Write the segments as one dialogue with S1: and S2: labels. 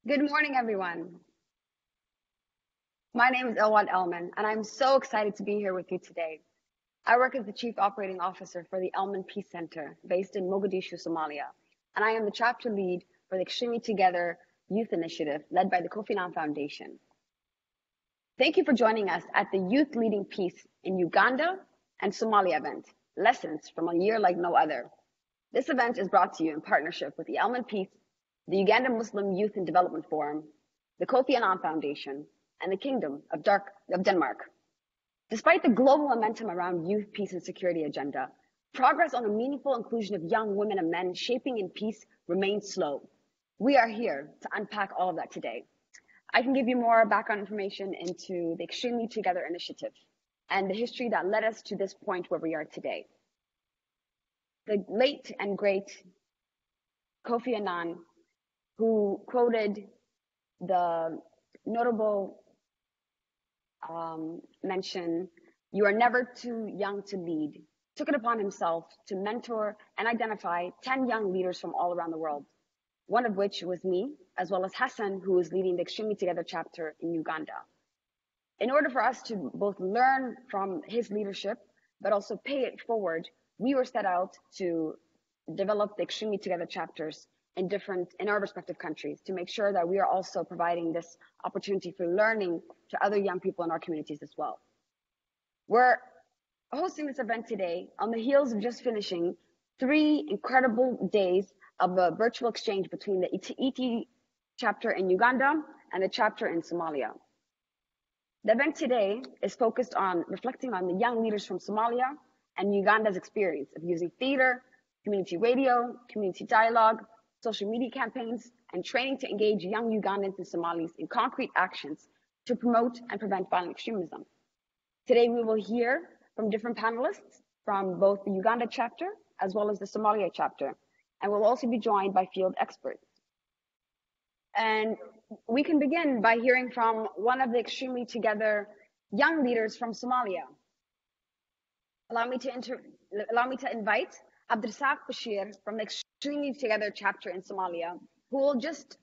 S1: Good morning, everyone. My name is Elman, and I'm so excited to be here with you today. I work as the Chief Operating Officer for the Elman Peace Centre, based in Mogadishu, Somalia, and I am the chapter lead for the Extremely Together Youth Initiative, led by the Kofi Annan Foundation. Thank you for joining us at the Youth Leading Peace in Uganda and Somalia event, Lessons from a Year Like No Other. This event is brought to you in partnership with the Elman Peace, the Uganda Muslim Youth and Development Forum, the Kofi Annan Foundation, and the Kingdom of Denmark. Despite the global momentum around youth, peace, and security agenda, progress on the meaningful inclusion of young women and men shaping in peace remains slow. We are here to unpack all of that today. I can give you more background information into the Extremely Together initiative and the history that led us to this point where we are today. The late and great Kofi Annan, who quoted the notable mention, "You are never too young to lead," took it upon himself to mentor and identify 10 young leaders from all around the world, one of which was me, as well as Hassan, who is leading the Extremely Together chapter in Uganda. In order for us to both learn from his leadership, but also pay it forward, we were set out to develop the Extremely Together chapters in our respective countries to make sure that we are also providing this opportunity for learning to other young people in our communities as well. We're hosting this event today on the heels of just finishing 3 incredible days of a virtual exchange between the ET chapter in Uganda and the chapter in Somalia. The event today is focused on reflecting on the young leaders from Somalia and Uganda's experience of using theater, community radio, community dialogue, social media campaigns, and training to engage young Ugandans and Somalis in concrete actions to promote and prevent violent extremism. Today, we will hear from different panelists from both the Uganda chapter as well as the Somalia chapter, and we'll also be joined by field experts. And we can begin by hearing from one of the Extremely Together young leaders from Somalia. Allow me to invite Abdulrazak Bashir from the Extremely Together chapter in Somalia, who will just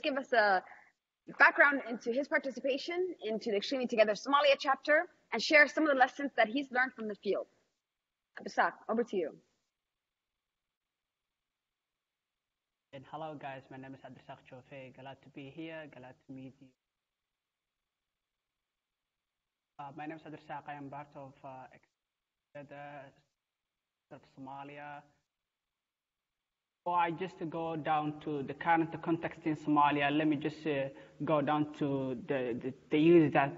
S1: give us a background into his participation into the Extremely Together Somalia chapter and share some of the lessons that he's learned from the field. Abdulrazak, over to you.
S2: And hello guys, my name is Abdulrazak Chofe. Glad to be here, glad to meet you. My name is Abdulrazak. I am part of Somalia. I just go down to the current context in Somalia. Let me just go down to the youth that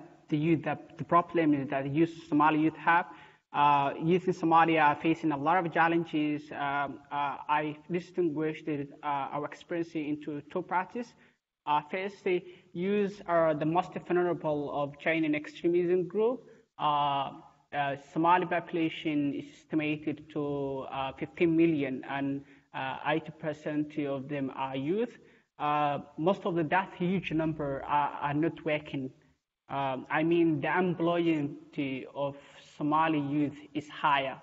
S2: the problem is that Somali youth have. Youth in Somalia are facing a lot of challenges. I distinguished our experience into 2 parties. First, the youth are the most vulnerable of Chinese extremism group. Somali population is estimated to 15 million, and 80% of them are youth. Most of that huge number are not working. I mean, the employability of Somali youth is higher.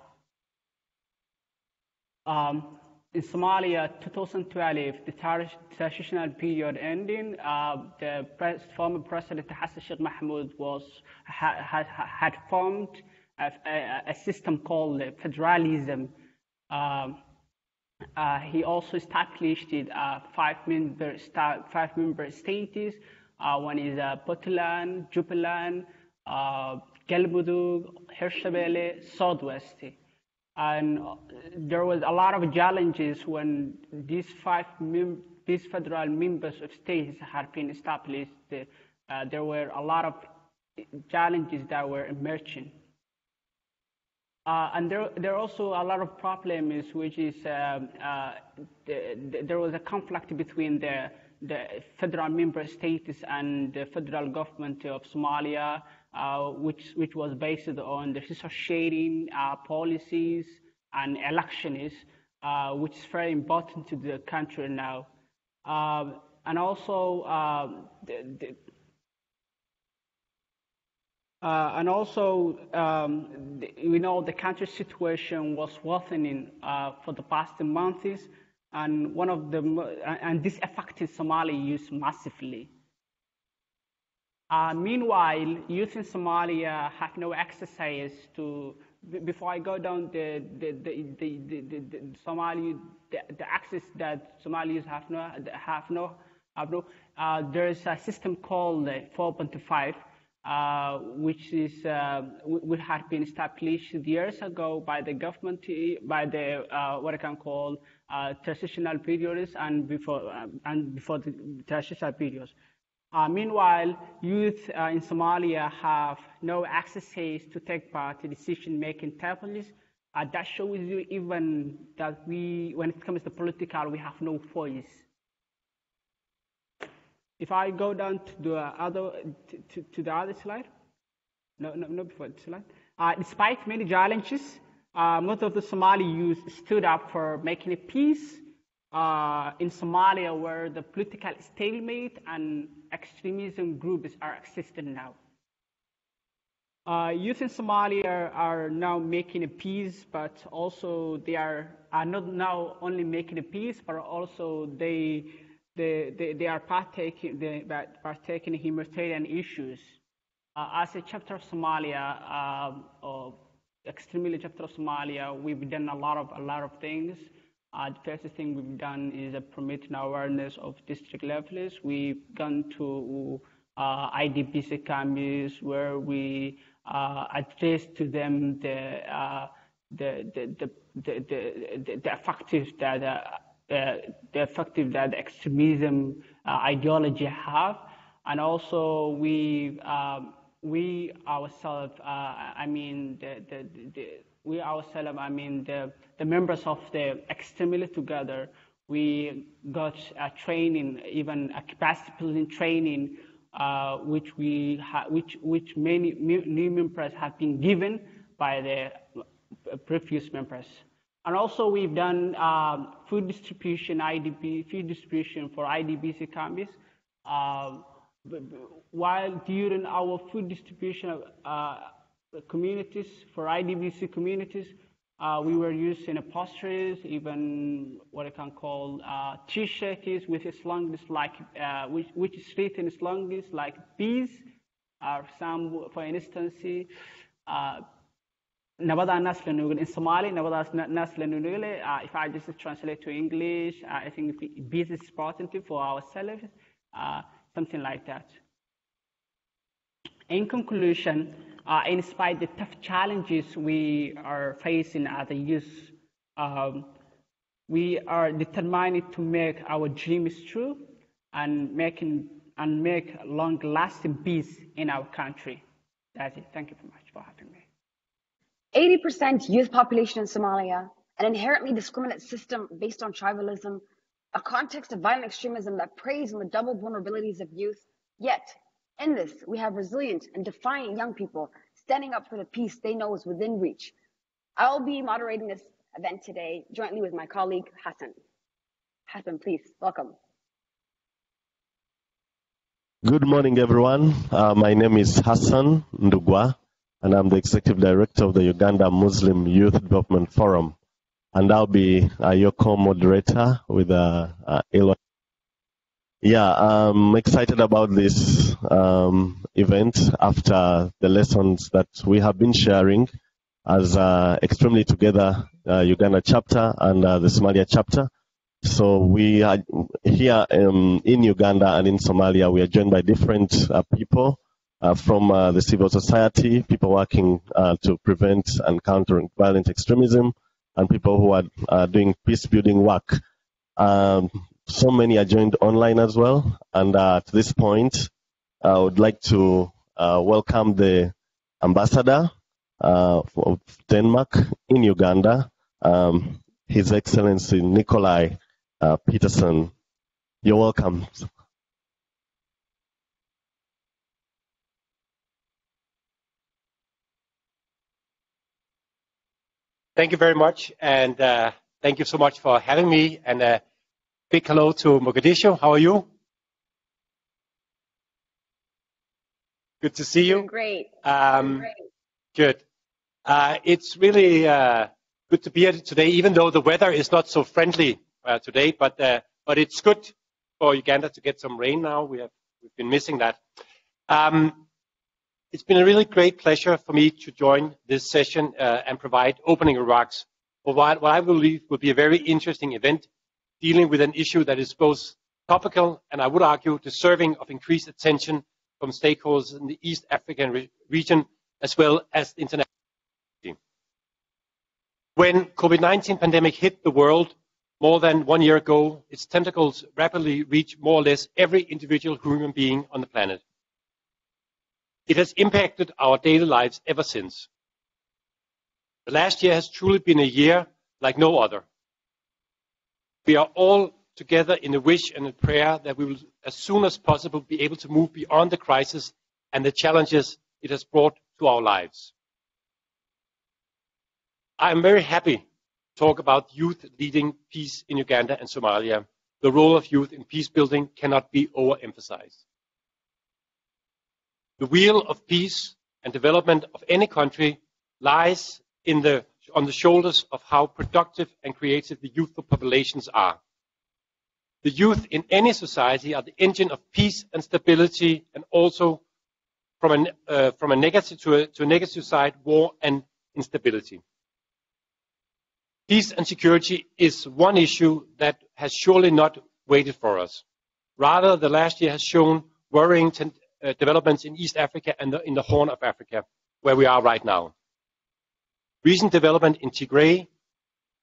S2: In Somalia, 2012, the transitional period ending, the former President Hassan Sheikh Mahmoud had formed a system called federalism. He also established 5 member states. One is Puntland, Jubaland, Galmudug, Hirshabelle, Southwest. And there was a lot of challenges when these federal members of states had been established. There were a lot of challenges that were emerging. And there are also a lot of problems, which is there was a conflict between the federal member states and the federal government of Somalia, which was based on the resource sharing policies and elections, which is very important to the country now. And also, we know the country situation was worsening for the past months. and this affected Somali youth massively. Meanwhile, youth in Somalia have no access to. Before I go down the access that Somalis have no. There is a system called 4.5, which had been established years ago by the government, by the what I can call transitional periods and before the transitional periods. Meanwhile, youth in Somalia have no access to take part in decision-making tables. That shows you even that when it comes to political, we have no voice. If I go down to the other slide, no, before the slide. Despite many challenges, most of the Somali youth stood up for making a peace in Somalia, where the political stalemate and extremism groups are existing now. Youth in Somalia are now making a peace, but also they are not now only making a peace, but also they are partaking in humanitarian issues. As a chapter of Somalia, extremely chapter of Somalia, we've done a lot of things. The first thing we've done is promoting awareness of district levels. We've gone to IDPs camps where we address to them the effective that extremism ideology have, and also we ourselves, the members of the extremely together, we got a training, even a capacity building training, which many new members have been given by the previous members. And also we've done food distribution for IDPs camps. While during our food distribution communities, for IDPs communities, we were using posters, even what I can call T-shirts with slogans like, which is written slogans like peace, for instance, Nabada nas la nugul in Somali, Nabada nas la nugul. If I just translate to English, I think peace is important for ourselves, something like that. In conclusion, in spite of the tough challenges we are facing as a youth, we are determined to make our dreams true and make long-lasting peace in our country. That's it. Thank you very much for having me.
S1: 80% youth population in Somalia, an inherently discriminate system based on tribalism, a context of violent extremism that preys on the double vulnerabilities of youth. Yet, in this, we have resilient and defiant young people standing up for the peace they know is within reach. I'll be moderating this event today jointly with my colleague, Hassan. Hassan, please, welcome.
S3: Good morning, everyone. My name is Hassan Ndugwa, and I'm the Executive Director of the Uganda Muslim Youth Development Forum. And I'll be your co-moderator with Elman. Yeah, I'm excited about this event after the lessons that we have been sharing as Extremely Together Uganda chapter and the Somalia chapter. So we are here in Uganda and in Somalia. We are joined by different people from the civil society, people working to prevent and counter violent extremism, and people who are doing peace-building work. So many are joined online as well. And at this point, I would like to welcome the ambassador of Denmark in Uganda, His Excellency Nikolai Peterson. You're welcome.
S4: Thank you very much, and thank you so much for having me, and a big hello to Mogadishu. How are you? Good to see you.
S1: Great.
S4: Good. It's really good to be here today, even though the weather is not so friendly today, but it's good for Uganda to get some rain now. We've been missing that. It's been a really great pleasure for me to join this session and provide opening remarks for what I believe will be a very interesting event dealing with an issue that is both topical and, I would argue, deserving of increased attention from stakeholders in the East African region as well as the international community. When COVID-19 pandemic hit the world more than 1 year ago, its tentacles rapidly reached more or less every individual human being on the planet. It has impacted our daily lives ever since. The last year has truly been a year like no other. We are all together in a wish and a prayer that we will, as soon as possible, be able to move beyond the crisis and the challenges it has brought to our lives. I am very happy to talk about youth leading peace in Uganda and Somalia. The role of youth in peace building cannot be overemphasized. The wheel of peace and development of any country lies on the shoulders of how productive and creative the youthful populations are. The youth in any society are the engine of peace and stability, and also from a negative to a negative side, war and instability. Peace and security is one issue that has surely not waited for us. Rather, the last year has shown worrying developments in East Africa and in the Horn of Africa, where we are right now. Recent development in Tigray,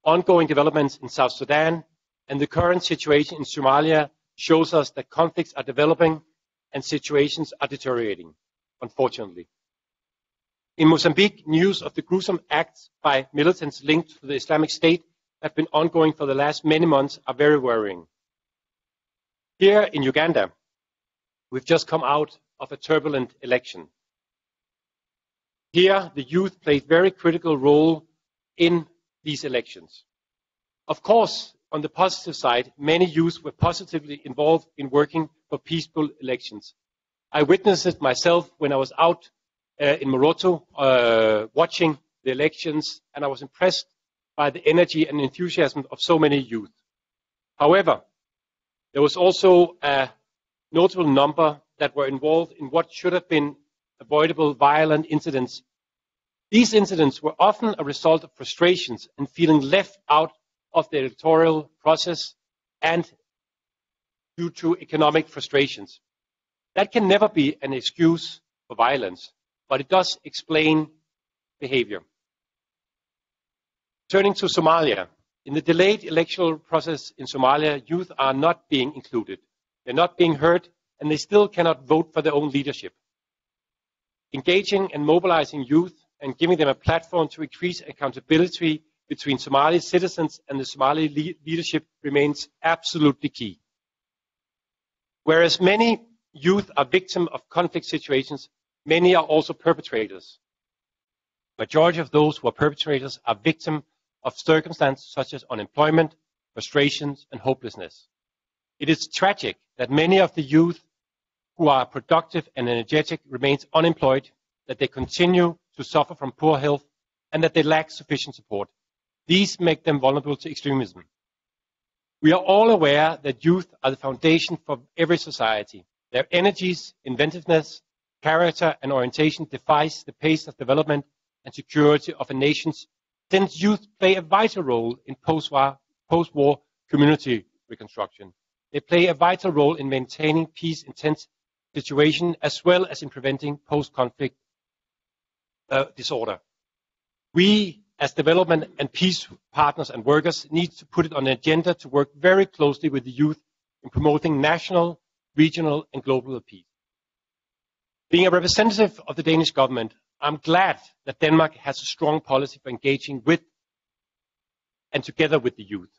S4: ongoing developments in South Sudan, and the current situation in Somalia shows us that conflicts are developing and situations are deteriorating, unfortunately. In Mozambique, news of the gruesome acts by militants linked to the Islamic State that have been ongoing for the last many months are very worrying. Here in Uganda, we've just come out of a turbulent election. Here, the youth played a very critical role in these elections. Of course, on the positive side, many youth were positively involved in working for peaceful elections. I witnessed it myself when I was out in Moroto watching the elections, and I was impressed by the energy and enthusiasm of so many youth. However, there was also a notable number that were involved in what should have been avoidable violent incidents. These incidents were often a result of frustrations and feeling left out of the electoral process and due to economic frustrations. That can never be an excuse for violence, but it does explain behavior. Turning to Somalia, in the delayed electoral process in Somalia, youth are not being included. They're not being heard, and they still cannot vote for their own leadership. Engaging and mobilizing youth and giving them a platform to increase accountability between Somali citizens and the Somali leadership remains absolutely key. Whereas many youth are victims of conflict situations, many are also perpetrators. Majority of those who are perpetrators are victims of circumstances such as unemployment, frustrations, and hopelessness. It is tragic that many of the youth who are productive and energetic remains unemployed, that they continue to suffer from poor health, and that they lack sufficient support. These make them vulnerable to extremism. We are all aware that youth are the foundation for every society. Their energies, inventiveness, character, and orientation defies the pace of development and security of a nation, since youth play a vital role in post-war community reconstruction. They play a vital role in maintaining peace in tense situations, as well as in preventing post-conflict disorder. We, as development and peace partners and workers, need to put it on the agenda to work very closely with the youth in promoting national, regional, and global peace. Being a representative of the Danish government, I'm glad that Denmark has a strong policy for engaging with and together with the youth.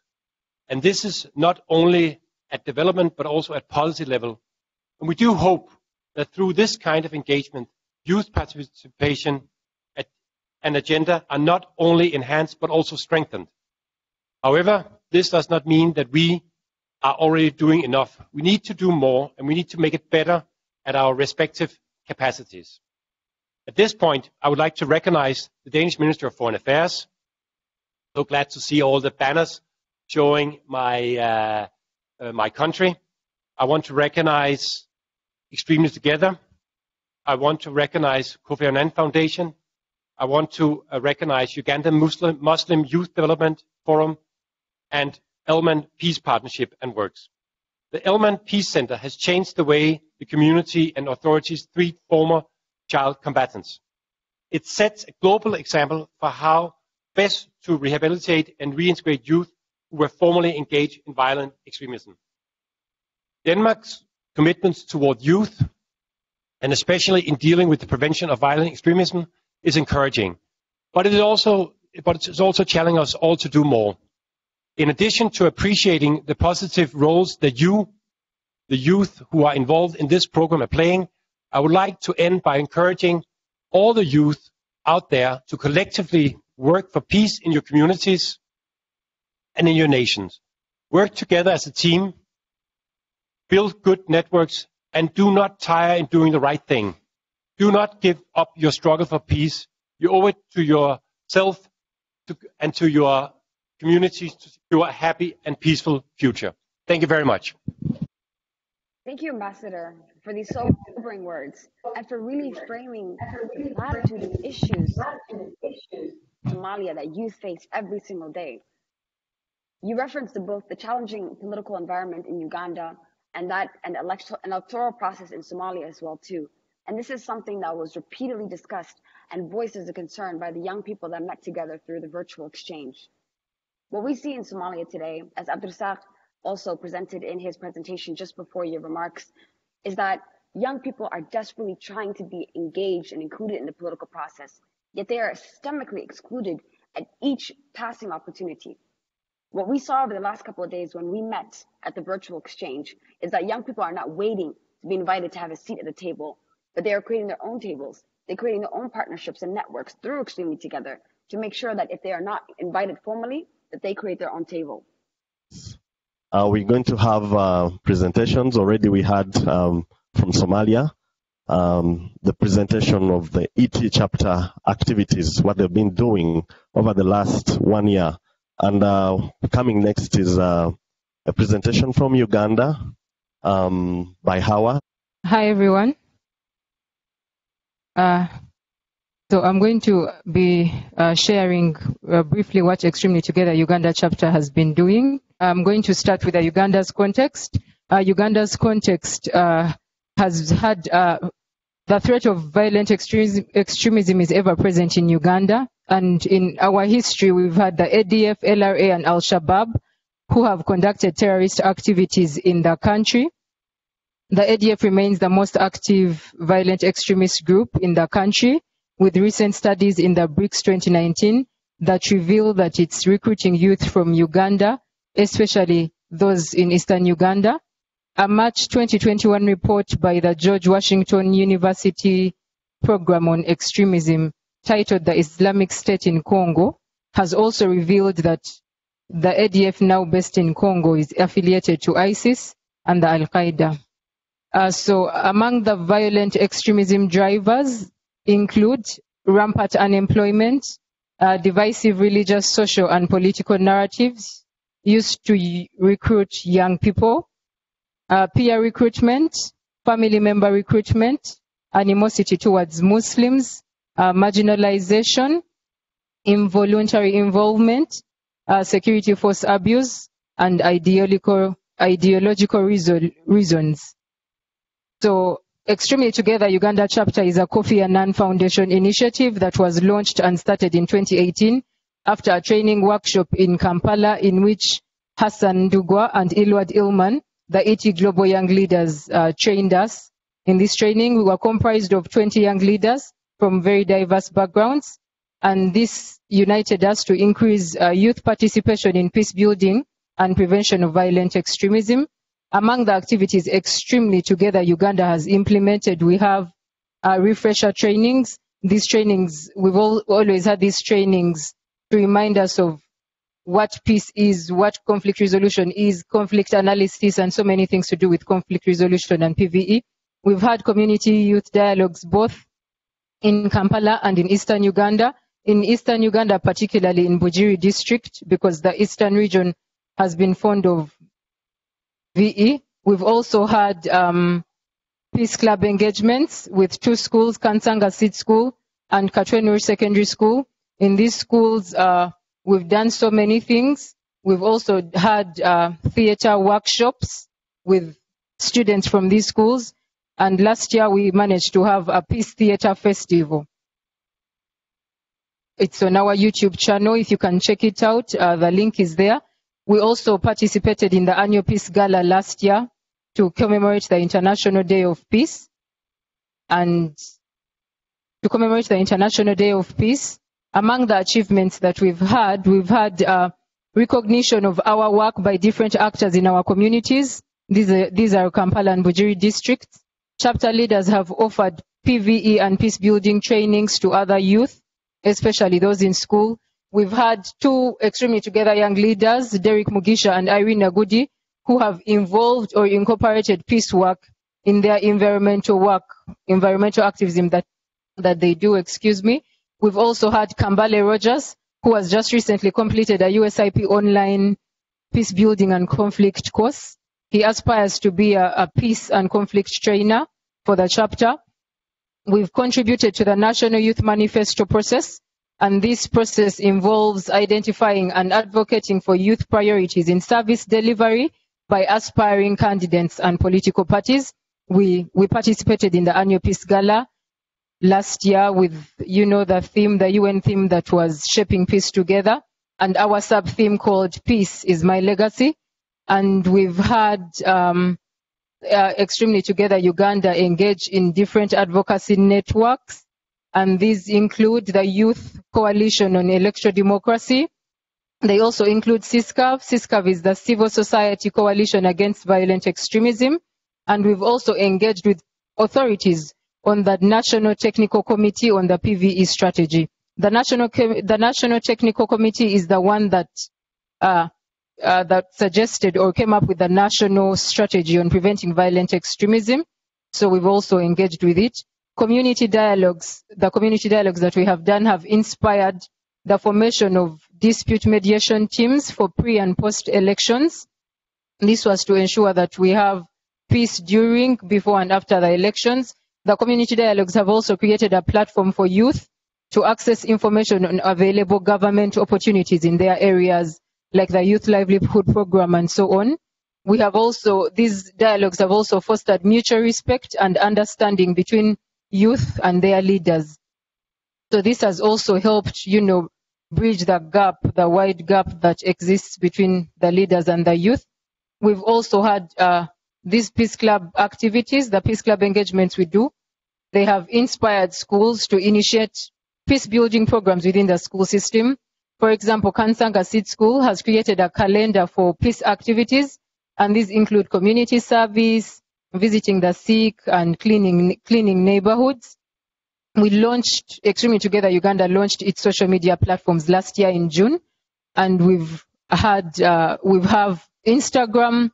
S4: And this is not only at development, but also at policy level. And we do hope that through this kind of engagement, youth participation and agenda are not only enhanced, but also strengthened. However, this does not mean that we are already doing enough. We need to do more, and we need to make it better at our respective capacities. At this point, I would like to recognize the Danish Minister of Foreign Affairs. So glad to see all the banners showing my my country. I want to recognize Extremely Together. I want to recognize Kofi Annan Foundation. I want to recognize Ugandan Muslim Youth Development Forum and Elman Peace Partnership and Works. The Elman Peace Centre has changed the way the community and authorities treat former child combatants. It sets a global example for how best to rehabilitate and reintegrate youth who were formerly engaged in violent extremism. Denmark's commitments toward youth, and especially in dealing with the prevention of violent extremism, is encouraging. But it's also challenging us all to do more. In addition to appreciating the positive roles that the youth who are involved in this program, are playing, I would like to end by encouraging all the youth out there to collectively work for peace in your communities and in your nations. Work together as a team, build good networks, and do not tire in doing the right thing. Do not give up your struggle for peace. You owe it to yourself and to your communities to secure a happy and peaceful future. Thank you very much.
S1: Thank you, Ambassador, for these sobering words and for really framing the platitude of issues in Somalia that youth face every single day. You referenced both the challenging political environment in Uganda and an electoral process in Somalia as well too. And this is something that was repeatedly discussed and voiced as a concern by the young people that met together through the virtual exchange. What we see in Somalia today, as Abdulrazak also presented in his presentation just before your remarks, is that young people are desperately trying to be engaged and included in the political process, yet they are systemically excluded at each passing opportunity. What we saw over the last couple of days when we met at the virtual exchange is that young people are not waiting to be invited to have a seat at the table, but they are creating their own tables. They're creating their own partnerships and networks through Extremely Together to make sure that if they are not invited formally, that they create their own table.
S3: We're going to have presentations. Already we had from Somalia, the presentation of the ET chapter activities, what they've been doing over the last 1 year. And coming next is a presentation from Uganda by Hawa.
S5: Hi, everyone. So I'm going to be sharing briefly what Extremely Together Uganda chapter has been doing. I'm going to start with Uganda's context. Uganda's context has had the threat of violent extremism is ever present in Uganda. And in our history, we've had the ADF, LRA, and Al-Shabaab who have conducted terrorist activities in the country. The ADF remains the most active violent extremist group in the country, with recent studies in the BRICS 2019 that reveal that it's recruiting youth from Uganda, especially those in Eastern Uganda. A March 2021 report by the George Washington University Program on Extremism, titled The Islamic State in Congo, has also revealed that the ADF now based in Congo is affiliated to ISIS and the Al-Qaeda. So among the violent extremism drivers include rampant unemployment, divisive religious, social, and political narratives used to recruit young people, peer recruitment, family member recruitment, animosity towards Muslims, marginalization, involuntary involvement, security force abuse, and ideological reasons. So Extremely Together Uganda chapter is a Kofi Annan Foundation initiative that was launched and started in 2018 after a training workshop in Kampala in which Hassan Ndugwa and Elman, the 80 global young leaders, trained us. In this training, we were comprised of 20 young leaders from very diverse backgrounds, and this united us to increase youth participation in peace building and prevention of violent extremism. Among the activities Extremely Together Uganda has implemented, we have refresher trainings. These trainings, we've always had these trainings to remind us of what peace is, what conflict resolution is, conflict analysis, and so many things to do with conflict resolution and PVE. We've had community youth dialogues both in Kampala and in Eastern Uganda. In Eastern Uganda, particularly in Bujiri district, because the Eastern region has been fond of VE. We've also had Peace Club engagements with 2 schools, Kansanga Seed School and Katwenuri Secondary School. In these schools, we've done so many things. We've also had theater workshops with students from these schools. And last year, we managed to have a Peace Theater Festival. It's on our YouTube channel. If you can check it out, the link is there. We also participated in the annual Peace Gala last year to commemorate the International Day of Peace. And to commemorate the International Day of Peace, among the achievements that we've had recognition of our work by different actors in our communities. These are Kampala and Bujiri districts. Chapter leaders have offered PVE and peace building trainings to other youth, especially those in school. We've had 2 extremely together young leaders, Derek Mugisha and Irene Agudi, who have involved or incorporated peace work in their environmental activism that they do, We've also had Kambale Rogers, who has just recently completed a USIP online peace building and conflict course. He aspires to be a peace and conflict trainer for the chapter. We've contributed to the National Youth Manifesto process, and this process involves identifying and advocating for youth priorities in service delivery by aspiring candidates and political parties. We participated in the annual Peace Gala last year with, the UN theme that was shaping peace together, and our sub-theme called Peace is My Legacy. And we've had Extremely Together Uganda engage in different advocacy networks, and these include the Youth Coalition on Electoral Democracy. They also include CISCAV. CISCAV is the Civil Society Coalition Against Violent Extremism, and we've also engaged with authorities on the National Technical Committee on the PVE strategy. The National Technical Committee is the one that suggested or came up with the national strategy on preventing violent extremism. So we've also engaged with it. Community dialogues, the community dialogues that we have done have inspired the formation of dispute mediation teams for pre and post elections. This was to ensure that we have peace during, before and after the elections. The community dialogues have also created a platform for youth to access information on available government opportunities in their areas, like the Youth Livelihood Program and so on. These dialogues have also fostered mutual respect and understanding between youth and their leaders. So this has also helped, bridge the gap, the wide gap that exists between the leaders and the youth. We've also had these Peace Club activities, the Peace Club engagements we do. They have inspired schools to initiate peace building programs within the school system. For example, Kansanga Seed School has created a calendar for peace activities, and these include community service, visiting the sick, and cleaning neighborhoods. We launched, Extremely Together Uganda launched its social media platforms last year in June, and we have Instagram,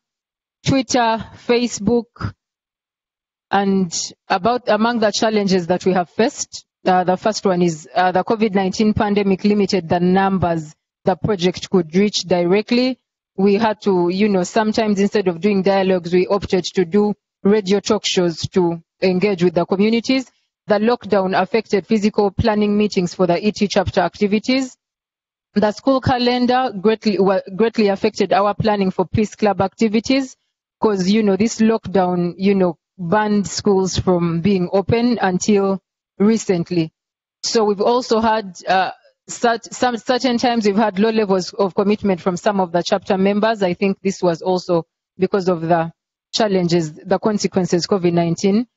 S5: Twitter, Facebook, and among the challenges that we have faced, the first one is the COVID-19 pandemic limited the numbers the project could reach directly. We had to, sometimes instead of doing dialogues, we opted to do radio talk shows to engage with the communities. The lockdown affected physical planning meetings for the ET chapter activities. The school calendar greatly affected our planning for Peace Club activities because, this lockdown, banned schools from being open until recently. So we've also had certain times we've had low levels of commitment from some of the chapter members. I think this was also because of the challenges, the consequences COVID-19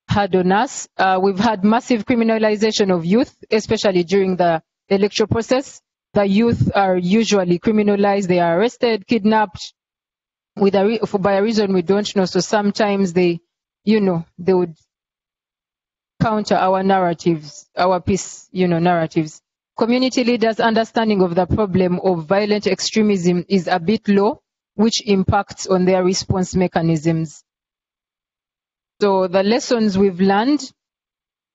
S5: had on us. We've had massive criminalization of youth, especially during the electoral process. The youth are usually criminalized. They are arrested, kidnapped by a reason we don't know. So sometimes they would counter our narratives, our peace, narratives. Community leaders' understanding of the problem of violent extremism is a bit low, which impacts on their response mechanisms. So the lessons we've learned: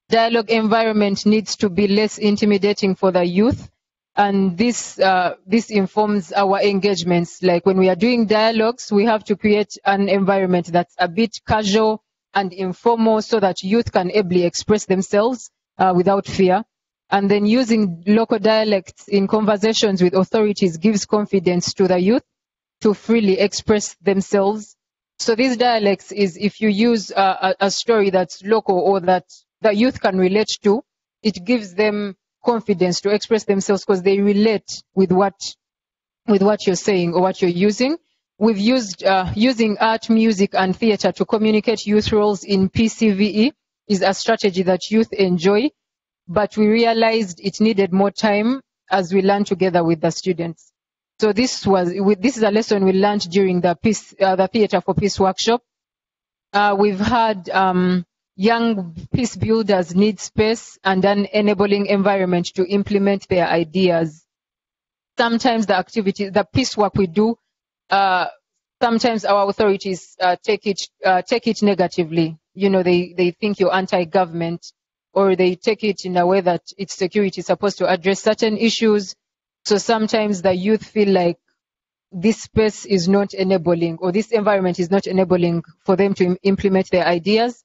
S5: dialogue environment needs to be less intimidating for the youth And this informs our engagements. Like when we are doing dialogues, we have to create an environment that's a bit casual and informal so that youth can ably express themselves without fear. And then using local dialects in conversations with authorities gives confidence to the youth to freely express themselves. So these dialects is if you use a story that's local or that the youth can relate to, it gives them confidence to express themselves because they relate with what you're saying or what you're using. We've used using art, music, and theatre to communicate youth roles in PCVE is a strategy that youth enjoy, but we realized it needed more time as we learn together with the students. So this is a lesson we learned during the Theatre for Peace workshop. We've had young peace builders need space and an enabling environment to implement their ideas. Sometimes the peace work we do, sometimes our authorities take it negatively. You know, they think you're anti-government, or they take it in a way that its security is supposed to address certain issues. So sometimes the youth feel like this space is not enabling, or this environment is not enabling for them to implement their ideas.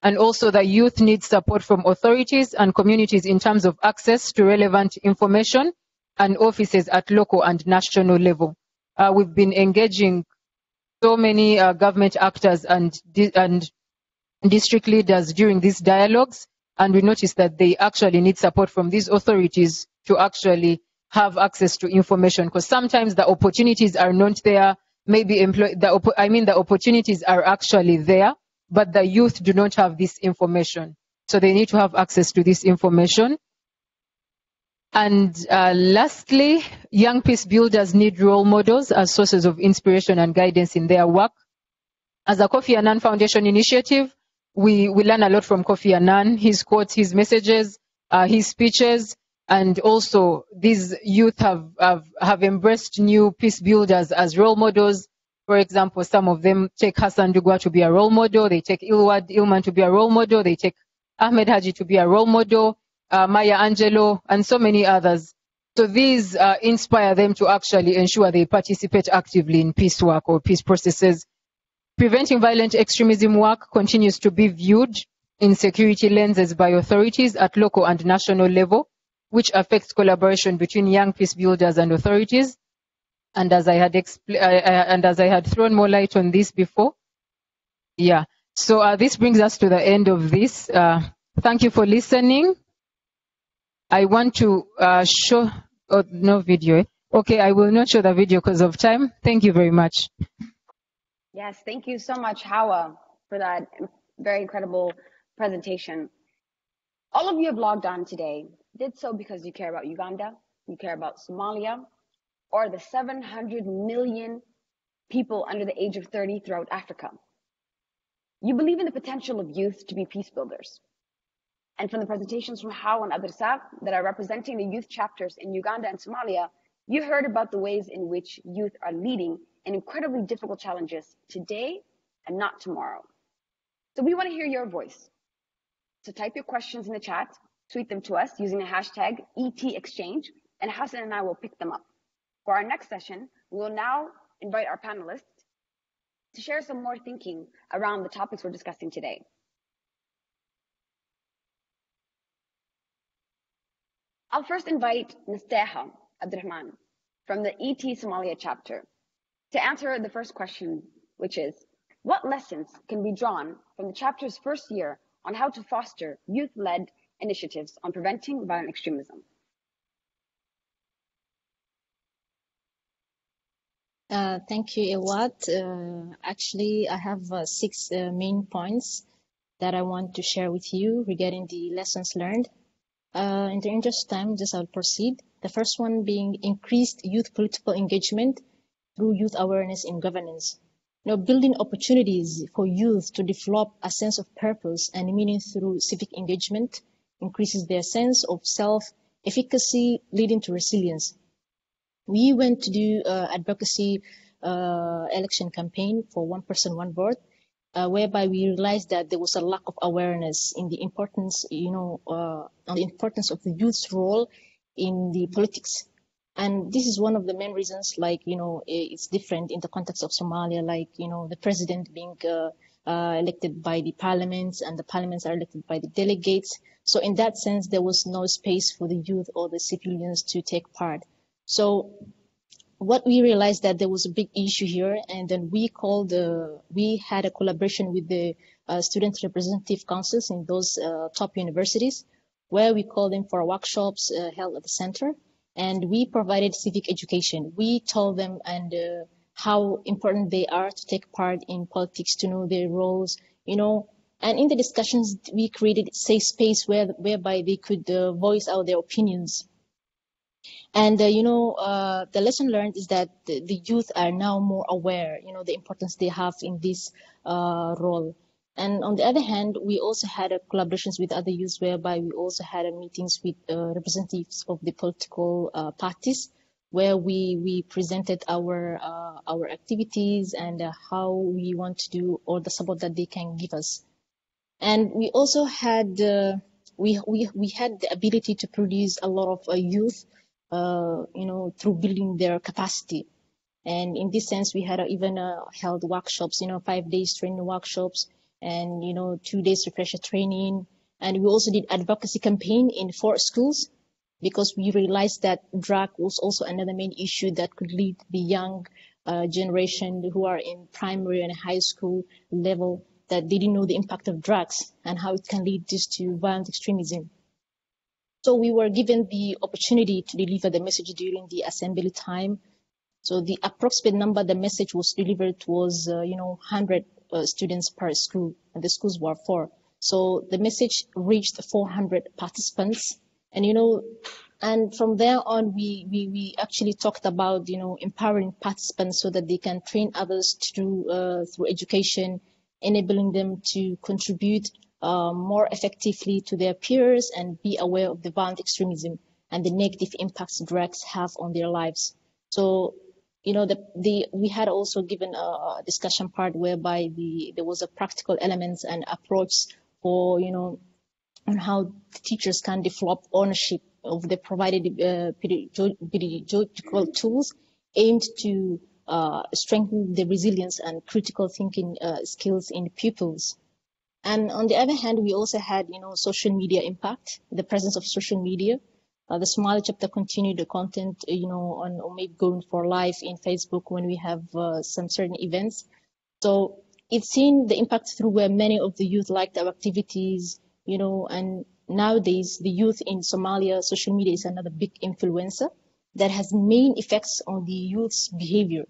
S5: And also the youth needs support from authorities and communities in terms of access to relevant information and offices at local and national level. We've been engaging so many government actors and district leaders during these dialogues, and we noticed that they actually need support from these authorities to actually have access to information, because sometimes the opportunities are not there. Maybe the opportunities are actually there, but the youth do not have this information. So they need to have access to this information. And lastly, young peace builders need role models as sources of inspiration and guidance in their work. As a Kofi Annan Foundation initiative, we learn a lot from Kofi Annan, his quotes, his messages, his speeches, and also these youth have embraced new peace builders as role models. For example, some of them take Hassan Dugwa to be a role model, they take Elman to be a role model, they take Ahmed Haji to be a role model, Maya Angelou, and so many others. So these inspire them to actually ensure they participate actively in peace work or peace processes. Preventing violent extremism work continues to be viewed in security lenses by authorities at local and national level, which affects collaboration between young peace builders and authorities. And as I had thrown more light on this before, yeah. So this brings us to the end of this. Thank you for listening. I want to show no video. Okay, I will not show the video because of time. Thank you very much.
S1: Yes, thank you so much, Hawa, for that very incredible presentation. All of you have logged on today, did so because you care about Uganda, you care about Somalia, or the 700 million people under the age of 30 throughout Africa. You believe in the potential of youth to be peace builders. And from the presentations from Hawa and Adrsa that are representing the youth chapters in Uganda and Somalia, you heard about the ways in which youth are leading in incredibly difficult challenges today and not tomorrow. So we want to hear your voice. So type your questions in the chat, tweet them to us using the hashtag #ETExchange, and Hassan and I will pick them up. For our next session, we will now invite our panelists to share some more thinking around the topics we're discussing today. I'll first invite Nasteha Abdurrahman from the ET Somalia chapter to answer the first question, which is, what lessons can be drawn from the chapter's first year on how to foster youth-led initiatives on preventing violent extremism?
S6: Thank you, Ewad. Actually, I have 6 main points that I want to share with you regarding the lessons learned. In the interest of time, just I'll proceed. The first one being increased youth political engagement through youth awareness in governance. Building opportunities for youth to develop a sense of purpose and meaning through civic engagement increases their sense of self-efficacy, leading to resilience. We went to do advocacy election campaign for One Person, One Vote, whereby we realized that there was a lack of awareness in the importance, on the importance of the youth's role in the politics. And this is one of the main reasons, like, it's different in the context of Somalia, like, the president being elected by the parliaments, and the parliaments are elected by the delegates. So in that sense, there was no space for the youth or the civilians to take part. So what we realized that there was a big issue here, and then we had a collaboration with the student representative councils in those top universities, where we called them for workshops held at the center. And we provided civic education. We told them how important they are to take part in politics, to know their roles, And in the discussions, we created a safe space whereby they could voice out their opinions. And, the lesson learned is that the youth are now more aware, the importance they have in this role. And on the other hand, we also had collaborations with other youths, whereby we also had meetings with representatives of the political parties, where we presented our activities and how we want to do, or the support that they can give us. And we also had we had the ability to produce a lot of youth, through building their capacity. And in this sense, we had even held workshops, 5 days training workshops, and 2 days refresher training. And we also did advocacy campaign in 4 schools, because we realized that drug was also another main issue that could lead the young generation who are in primary and high school level, that they didn't know the impact of drugs and how it can lead this to violent extremism. So we were given the opportunity to deliver the message during the assembly time. So the approximate number the message was delivered was 100 students per school, and the schools were 4. So the message reached 400 participants, and and from there on, we actually talked about empowering participants so that they can train others through education, enabling them to contribute more effectively to their peers and be aware of the violent extremism and the negative impacts drugs have on their lives. So we had also given a discussion part whereby there was a practical elements and approach for, on how the teachers can develop ownership of the provided pedagogical tools aimed to strengthen the resilience and critical thinking skills in pupils. And on the other hand, we also had, social media impact, the presence of social media. The Somalia chapter continued the content, on maybe going for live in Facebook when we have some certain events. So it's seen the impact through where many of the youth liked our activities, and nowadays the youth in Somalia, social media is another big influencer that has main effects on the youth's behavior.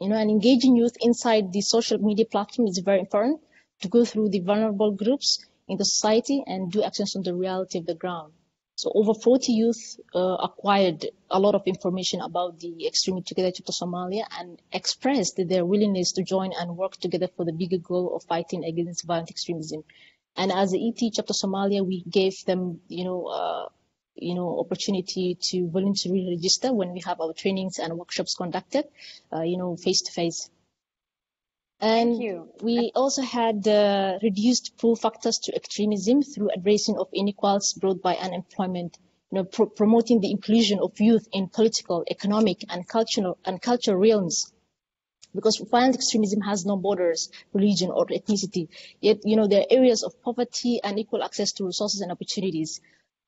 S6: And engaging youth inside the social media platform is very important to go through the vulnerable groups in the society and do actions on the reality of the ground. So over 40 youth acquired a lot of information about the Extremity Together Chapter Somalia and expressed their willingness to join and work together for the bigger goal of fighting against violent extremism. And as the ET Chapter Somalia, we gave them, opportunity to voluntarily register when we have our trainings and workshops conducted, face to face. And we also had reduced pull factors to extremism through addressing of inequalities brought by unemployment, promoting the inclusion of youth in political, economic, and cultural realms. Because violent extremism has no borders, religion, or ethnicity. Yet, there are areas of poverty and equal access to resources and opportunities.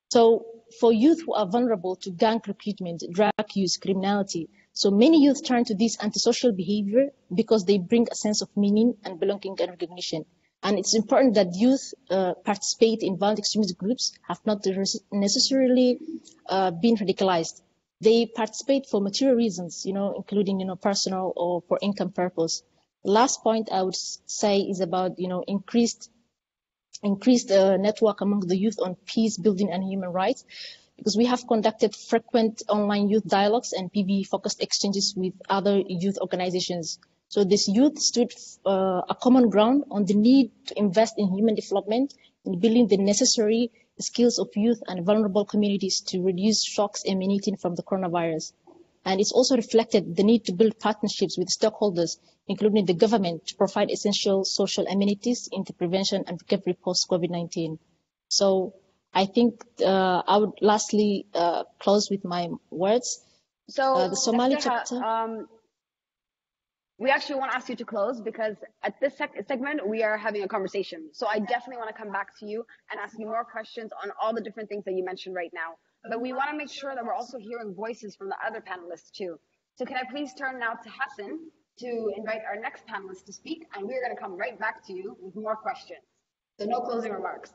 S6: So for youth who are vulnerable to gang recruitment, drug use, criminality, so many youth turn to this antisocial behavior because they bring a sense of meaning and belonging and recognition. And it's important that youth participate in violent extremist groups have not necessarily been radicalized. They participate for material reasons, including, personal or for income purpose. The last point I would say is about, increased network among the youth on peace building and human rights, because we have conducted frequent online youth dialogues and PV-focused exchanges with other youth organizations. So this youth stood a common ground on the need to invest in human development, in building the necessary skills of youth and vulnerable communities to reduce shocks emanating from the coronavirus. And it's also reflected the need to build partnerships with stakeholders, including the government, to provide essential social amenities in the prevention and recovery post-COVID-19. So I think I would lastly close with my words.
S1: So
S6: The Somali chapter.
S1: We actually want to ask you to close because at this segment, we are having a conversation. So I definitely want to come back to you and ask you more questions on all the different things that you mentioned right now. But we want to make sure that we're also hearing voices from the other panelists too. So can I please turn now to Hassan to invite our next panelist to speak, and we're going to come right back to you with more questions. So no closing remarks.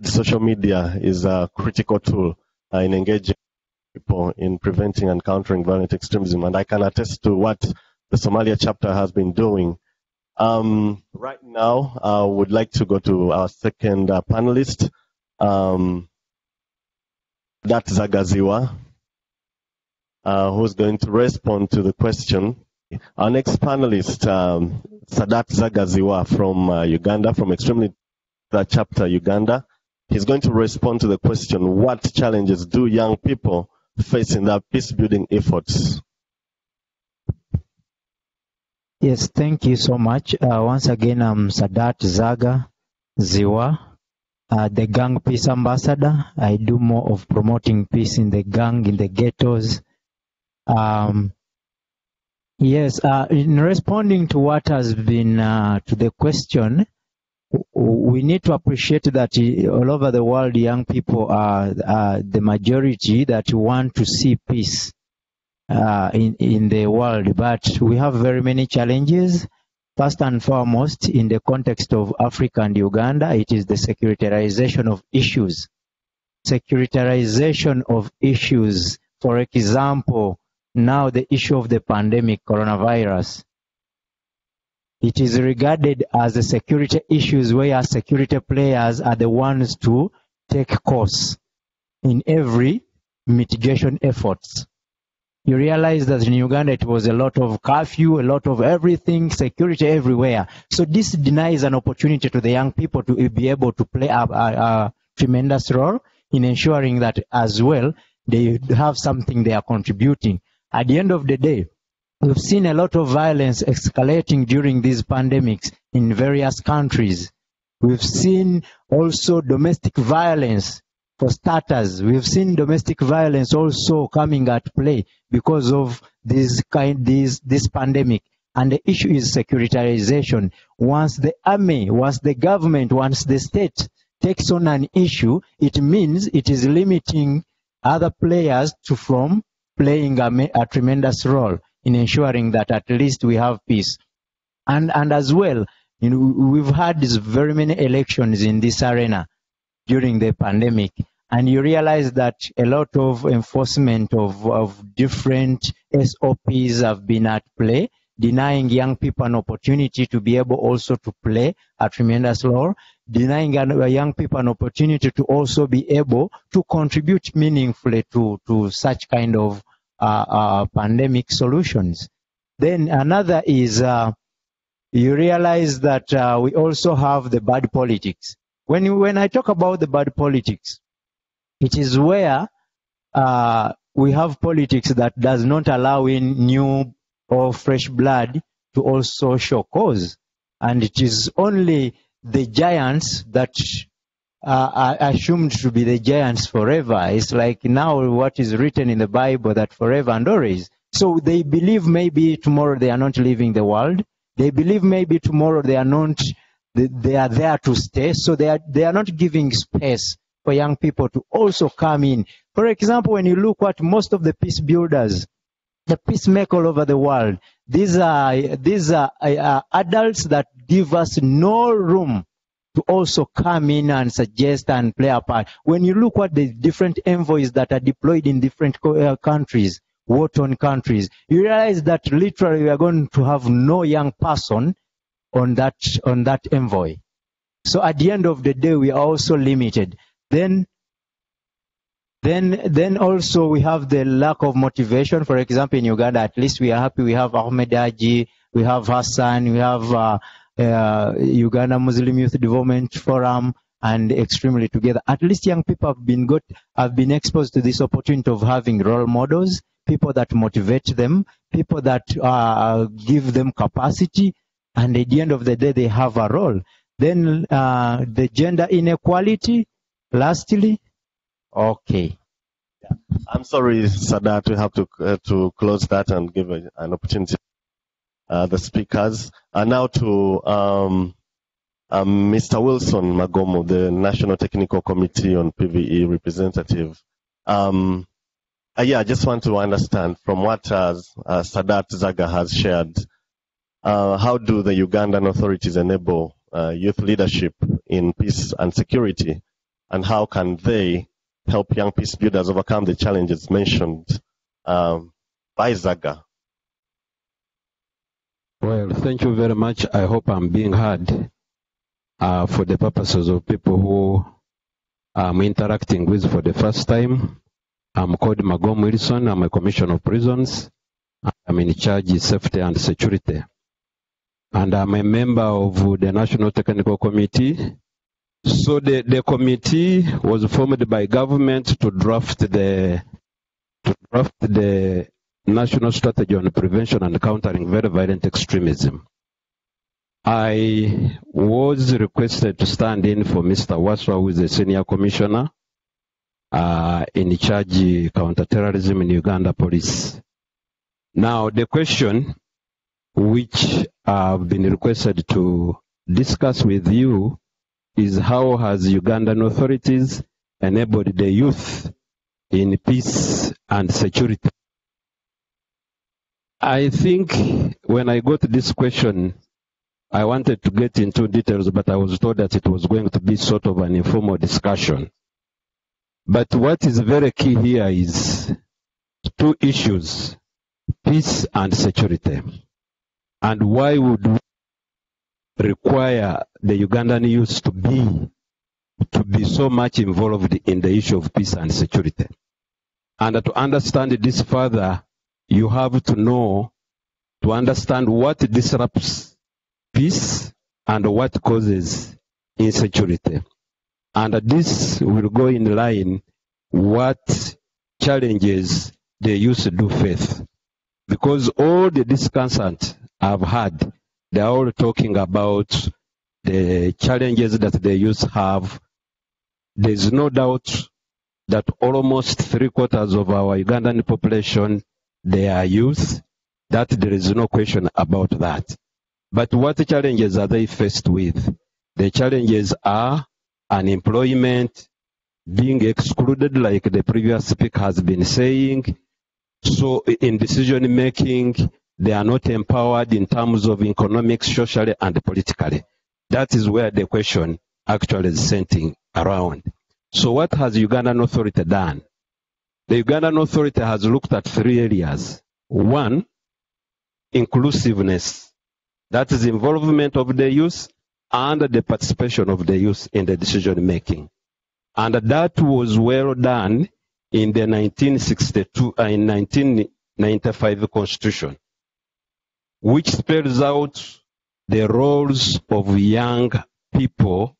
S3: Social media is a critical tool in engaging people in preventing and countering violent extremism, and I can attest to what the Somalia chapter has been doing. Right now, I would like to go to our second panelist, Sadat Zagaziwa, who's going to respond to the question. Our next panelist, Sadat Zagaziwa from Uganda, from Extremism Chapter Uganda. He's going to respond to the question, what challenges do young people face in their peace-building efforts?
S7: Yes, thank you so much. Once again, I'm Sadat Zagaziwa, the gang peace ambassador. I do more of promoting peace in the gang, in the ghettos. Yes, in responding to what has been, to the question, we need to appreciate that all over the world, young people are the majority that want to see peace in the world. But we have very many challenges. First and foremost, in the context of Africa and Uganda, it is the securitarization of issues. Securitarization of issues. For example, now the issue of the pandemic, coronavirus. It is regarded as a security issues where security players are the ones to take course in every mitigation efforts. You realize that in Uganda it was a lot of curfew, a lot of everything, security everywhere. So this denies an opportunity to the young people to be able to play a tremendous role in ensuring that as well they have something they are contributing. At the end of the day, we've seen a lot of violence escalating during these pandemics in various countries. We've seen also domestic violence. For starters, we've seen domestic violence also coming at play because of this pandemic. And the issue is securitarization. Once the army, once the government, once the state takes on an issue, it means it is limiting other players from playing a tremendous role in ensuring that at least we have peace. And as well, we've had very many elections in this arena during the pandemic, and you realize that a lot of enforcement of different SOPs have been at play, denying young people an opportunity to be able also to play a tremendous role, denying young people an opportunity to also be able to contribute meaningfully to such kind of pandemic solutions. Then another is you realize that we also have the bad politics. When I talk about the bad politics, it is where we have politics that does not allow in new or fresh blood to also show cause. And it is only the giants that are assumed to be the giants forever. It's like now what is written in the Bible, that forever and always. So they believe maybe tomorrow they are not leaving the world. They believe maybe tomorrow they are not. They are there to stay, so they are not giving space for young people to also come in. For example, when you look at most of the peace builders, the peacemaker all over the world, these are adults that give us no room to also come in and suggest and play a part. When you look at the different envoys that are deployed in different countries, war-torn countries, you realize that literally we are going to have no young person on that envoy. So at the end of the day, we are also limited. Then also we have the lack of motivation. For example, in Uganda, at least we are happy. We have Ahmed Haji, we have Hassan, we have Uganda Muslim Youth Development Forum, and Extremely Together. At least young people have been exposed to this opportunity of having role models, people that motivate them, people that give them capacity. and at the end of the day, they have a role. Then the gender inequality, lastly, okay.
S3: I'm sorry, Sadat, we have to close that and give an opportunity to the speakers. Now to Mr. Wilson Magomo, the National Technical Committee on PVE representative. I just want to understand from what Sadat Zaga has shared, how do the Ugandan authorities enable youth leadership in peace and security, and how can they help young peace builders overcome the challenges mentioned by Zaga?
S8: Well, thank you very much. I hope I'm being heard for the purposes of people who I'm interacting with for the first time. I'm called Magom Wilson. I'm a commissioner of prisons. I'm in charge of safety and security. And I'm a member of the National Technical Committee. So the committee was formed by government to draft the National Strategy on Prevention and Countering Very Violent Extremism. I was requested to stand in for Mr. Waswa, who is the senior commissioner in charge of counterterrorism in Uganda Police. Now, the question which I've been requested to discuss with you is how has Ugandan authorities enabled the youth in peace and security? I think when I got this question, I wanted to get into details, but I was told that it was going to be sort of an informal discussion. But what is very key here is two issues, peace and security. And why would we require the Ugandan youth to be so much involved in the issue of peace and security? And to understand this further, you have to know, to understand what disrupts peace and what causes insecurity. And this will go in line what challenges the youth do face. Because all the discussants I've had, they're all talking about the challenges that the youth have. There's no doubt that almost 3/4 of our Ugandan population, they are youth. That there is no question about that. But what challenges are they faced with? The challenges are unemployment, being excluded, like the previous speaker has been saying. So in decision making, they are not empowered in terms of economics, socially, and politically. That is where the question actually is centering around. So what has Ugandan authority done? The Ugandan authority has looked at 3 areas. One, inclusiveness. That is involvement of the youth and the participation of the youth in the decision making. And that was well done in the 1995 Constitution, which spells out the roles of young people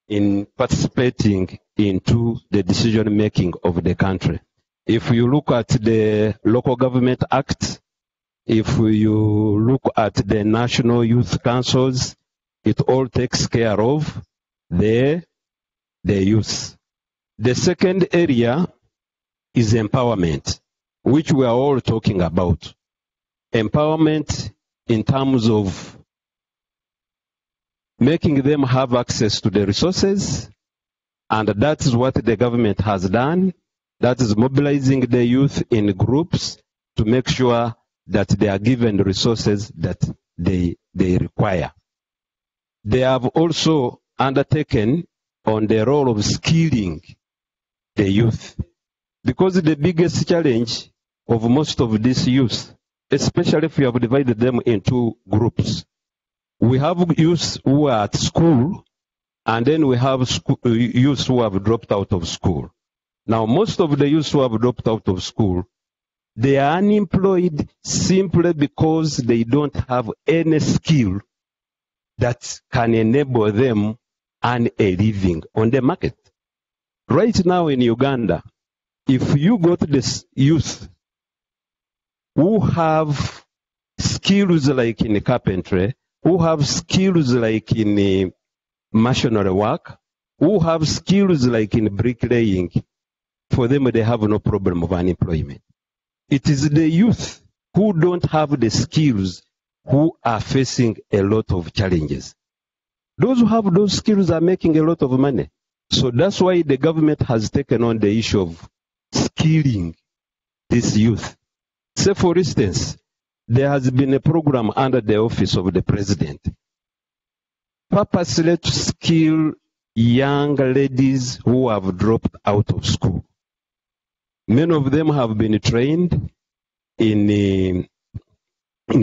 S8: in participating into the decision making of the country. If you look at the Local Government Act, if you look at the National Youth Councils, it all takes care of the youth. The second area is empowerment, which we are all talking about. Empowerment in terms of making them have access to the resources, and that is what the government has done. That is mobilizing the youth in groups to make sure that they are given the resources that they require. They have also undertaken on the role of skilling the youth, because the biggest challenge of most of these youth, especially if you have divided them into groups, we have youth who are at school, and then we have youth who have dropped out of school. Now, most of the youth who have dropped out of school, they are unemployed simply because they don't have any skill that can enable them earn a living on the market. Right now in Uganda, if you go to this youth who have skills like in carpentry who have skills like in machinery work, who have skills like in bricklaying. For them, they have no problem of unemployment. It is the youth who don't have the skills who are facing a lot of challenges. Those who have those skills are making a lot of money. So that's why the government has taken on the issue of skilling this youth. Say, for instance, there has been a program under the office of the president, purposely to skill young ladies who have dropped out of school. Many of them have been trained in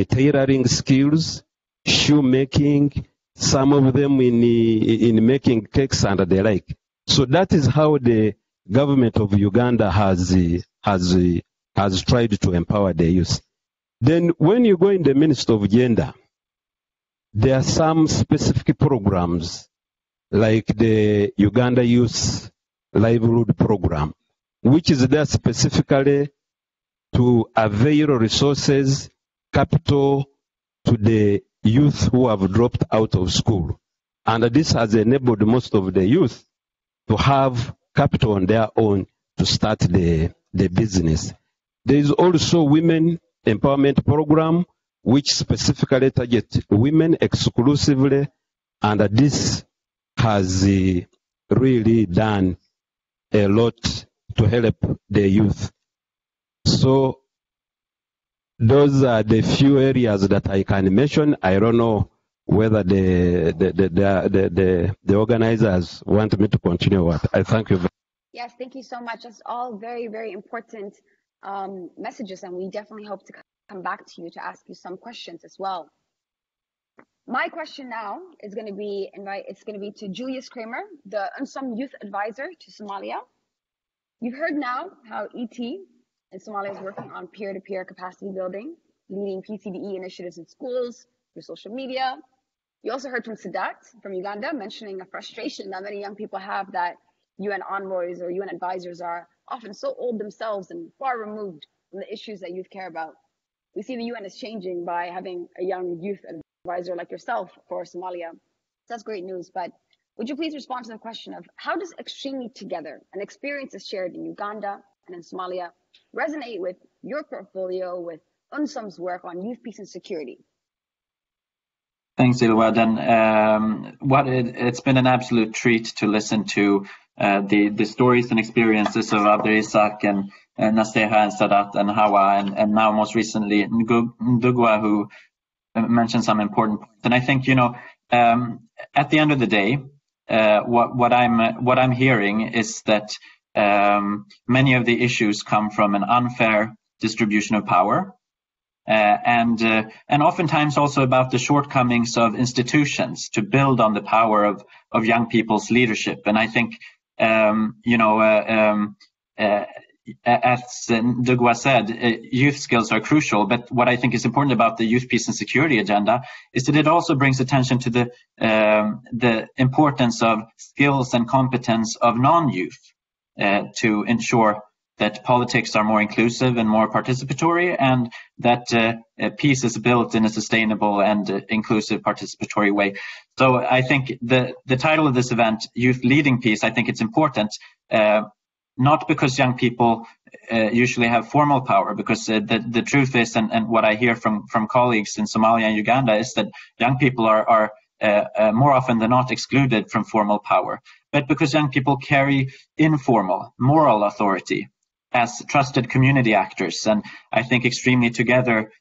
S8: tailoring skills, shoemaking, some of them in making cakes and the like. So that is how the government of Uganda has tried to empower the youth. Then when you go in the Ministry of Gender, there are some specific programs like the Uganda Youth Livelihood Program, which is there specifically to avail resources, capital to the youth who have dropped out of school. And this has enabled most of the youth to have capital on their own to start the business. There is also Women Empowerment Program, which specifically targets women exclusively, and this has really done a lot to help the youth. So those are the few areas that I can mention. I don't know whether the organizers want me to continue. What I thank you.
S1: Yes, thank you so much. That's all very, very important messages, and we definitely hope to come back to you to ask you some questions as well. My question now is going to be to Julius Kramer, the UNSOM Youth Advisor to Somalia. You've heard now how ET in Somalia is working on peer-to-peer capacity building, leading PCDE initiatives in schools, through social media. You also heard from Sadat from Uganda mentioning a frustration that many young people have that UN envoys or UN advisors are often so old themselves and far removed from the issues that youth care about. We see the UN is changing by having a young youth advisor like yourself for Somalia. So that's great news, but would you please respond to the question of how does Extremely Together, an experiences shared in Uganda and in Somalia, resonate with your portfolio, with UNSOM's work on youth, peace and security?
S9: Thanks, Ilwad. And it's been an absolute treat to listen to the stories and experiences of Abder Isaac and Nasteha and Sadat and Hawa and now most recently Ndugwa, who mentioned some important points. And I think, at the end of the day, what I'm hearing is that many of the issues come from an unfair distribution of power, and oftentimes also about the shortcomings of institutions to build on the power of young people's leadership. And I think, as Ndugwa said, youth skills are crucial, but what I think is important about the youth, peace and security agenda is that it also brings attention to the importance of skills and competence of non-youth to ensure that politics are more inclusive and more participatory, and that peace is built in a sustainable and inclusive participatory way. So I think the title of this event, Youth Leading Peace, I think it's important, not because young people usually have formal power, because the truth is, and what I hear from colleagues in Somalia and Uganda is that young people are more often than not excluded from formal power, but because young people carry informal moral authority as trusted community actors. And I think Extremely Together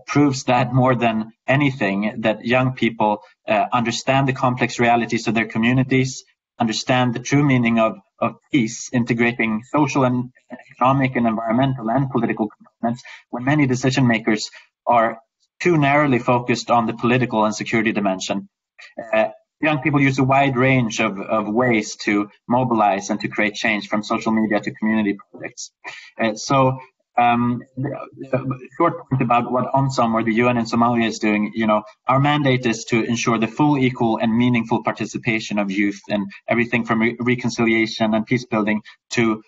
S9: proves that more than anything, that young people understand the complex realities of their communities, understand the true meaning of peace, integrating social and economic and environmental and political components, when many decision makers are too narrowly focused on the political and security dimension. Young people use a wide range of ways to mobilize and to create change, from social media to community projects. Short point about what UNSOM or the UN in Somalia is doing. Our mandate is to ensure the full, equal, and meaningful participation of youth in everything from reconciliation and peace building to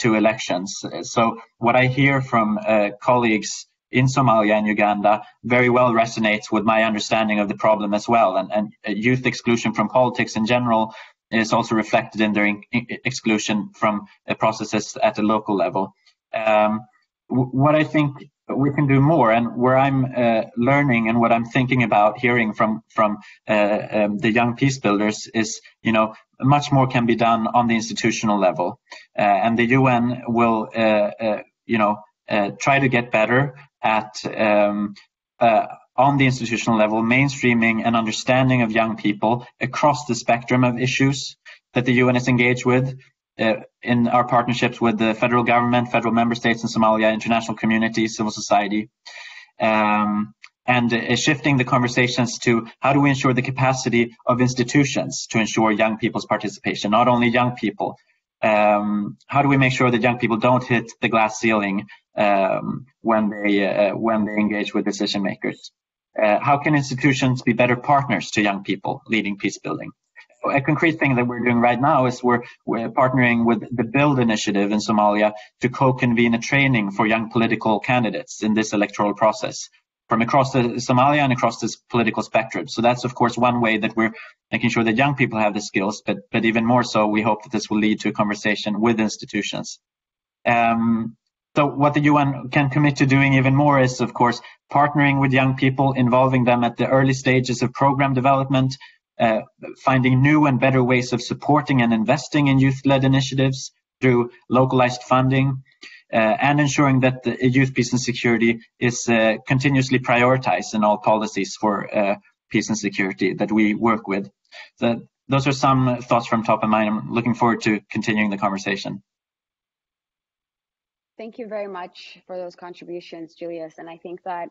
S9: elections. So what I hear from colleagues in Somalia and Uganda very well resonates with my understanding of the problem as well. And youth exclusion from politics in general is also reflected in their exclusion from processes at a local level. What I think we can do more, and where I'm learning and what I'm thinking about hearing from the young peace builders is, much more can be done on the institutional level, and the UN will, try to get better at on the institutional level, mainstreaming and understanding of young people across the spectrum of issues that the UN is engaged with. In our partnerships with the federal government, federal member states in Somalia, international community, civil society, and shifting the conversations to how do we ensure the capacity of institutions to ensure young people's participation, not only young people. How do we make sure that young people don't hit the glass ceiling when they engage with decision makers? How can institutions be better partners to young people leading peace building? A concrete thing that we're doing right now is we're partnering with the BUILD initiative in Somalia to co-convene a training for young political candidates in this electoral process from across Somalia and across this political spectrum. So that's, of course, one way that we're making sure that young people have the skills, but even more so, we hope that this will lead to a conversation with institutions. So what the UN can commit to doing even more is, of course, partnering with young people, involving them at the early stages of program development, finding new and better ways of supporting and investing in youth-led initiatives through localized funding, and ensuring that the youth peace and security is continuously prioritized in all policies for peace and security that we work with. So those are some thoughts from top of mind. I'm looking forward to continuing the conversation.
S1: Thank you very much for those contributions, Julius. And I think that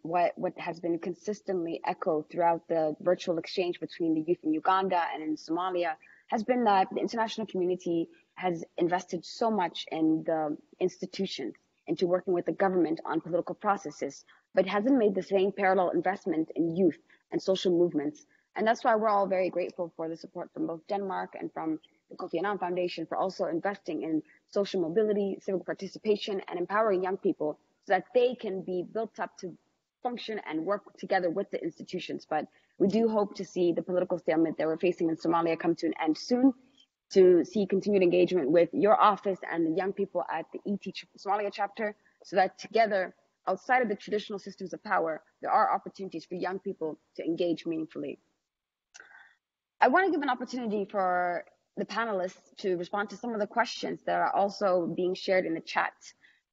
S1: what has been consistently echoed throughout the virtual exchange between the youth in Uganda and in Somalia has been that the international community has invested so much in the institutions, into working with the government on political processes, but hasn't made the same parallel investment in youth and social movements. And that's why we're all very grateful for the support from both Denmark and from the Kofi Annan Foundation for also investing in social mobility, civic participation, and empowering young people so that they can be built up to function and work together with the institutions. But we do hope to see the political stalemate that we're facing in Somalia come to an end soon, to see continued engagement with your office and the young people at the Somalia chapter, so that together, outside of the traditional systems of power, there are opportunities for young people to engage meaningfully. I want to give an opportunity for the panelists to respond to some of the questions that are also being shared in the chat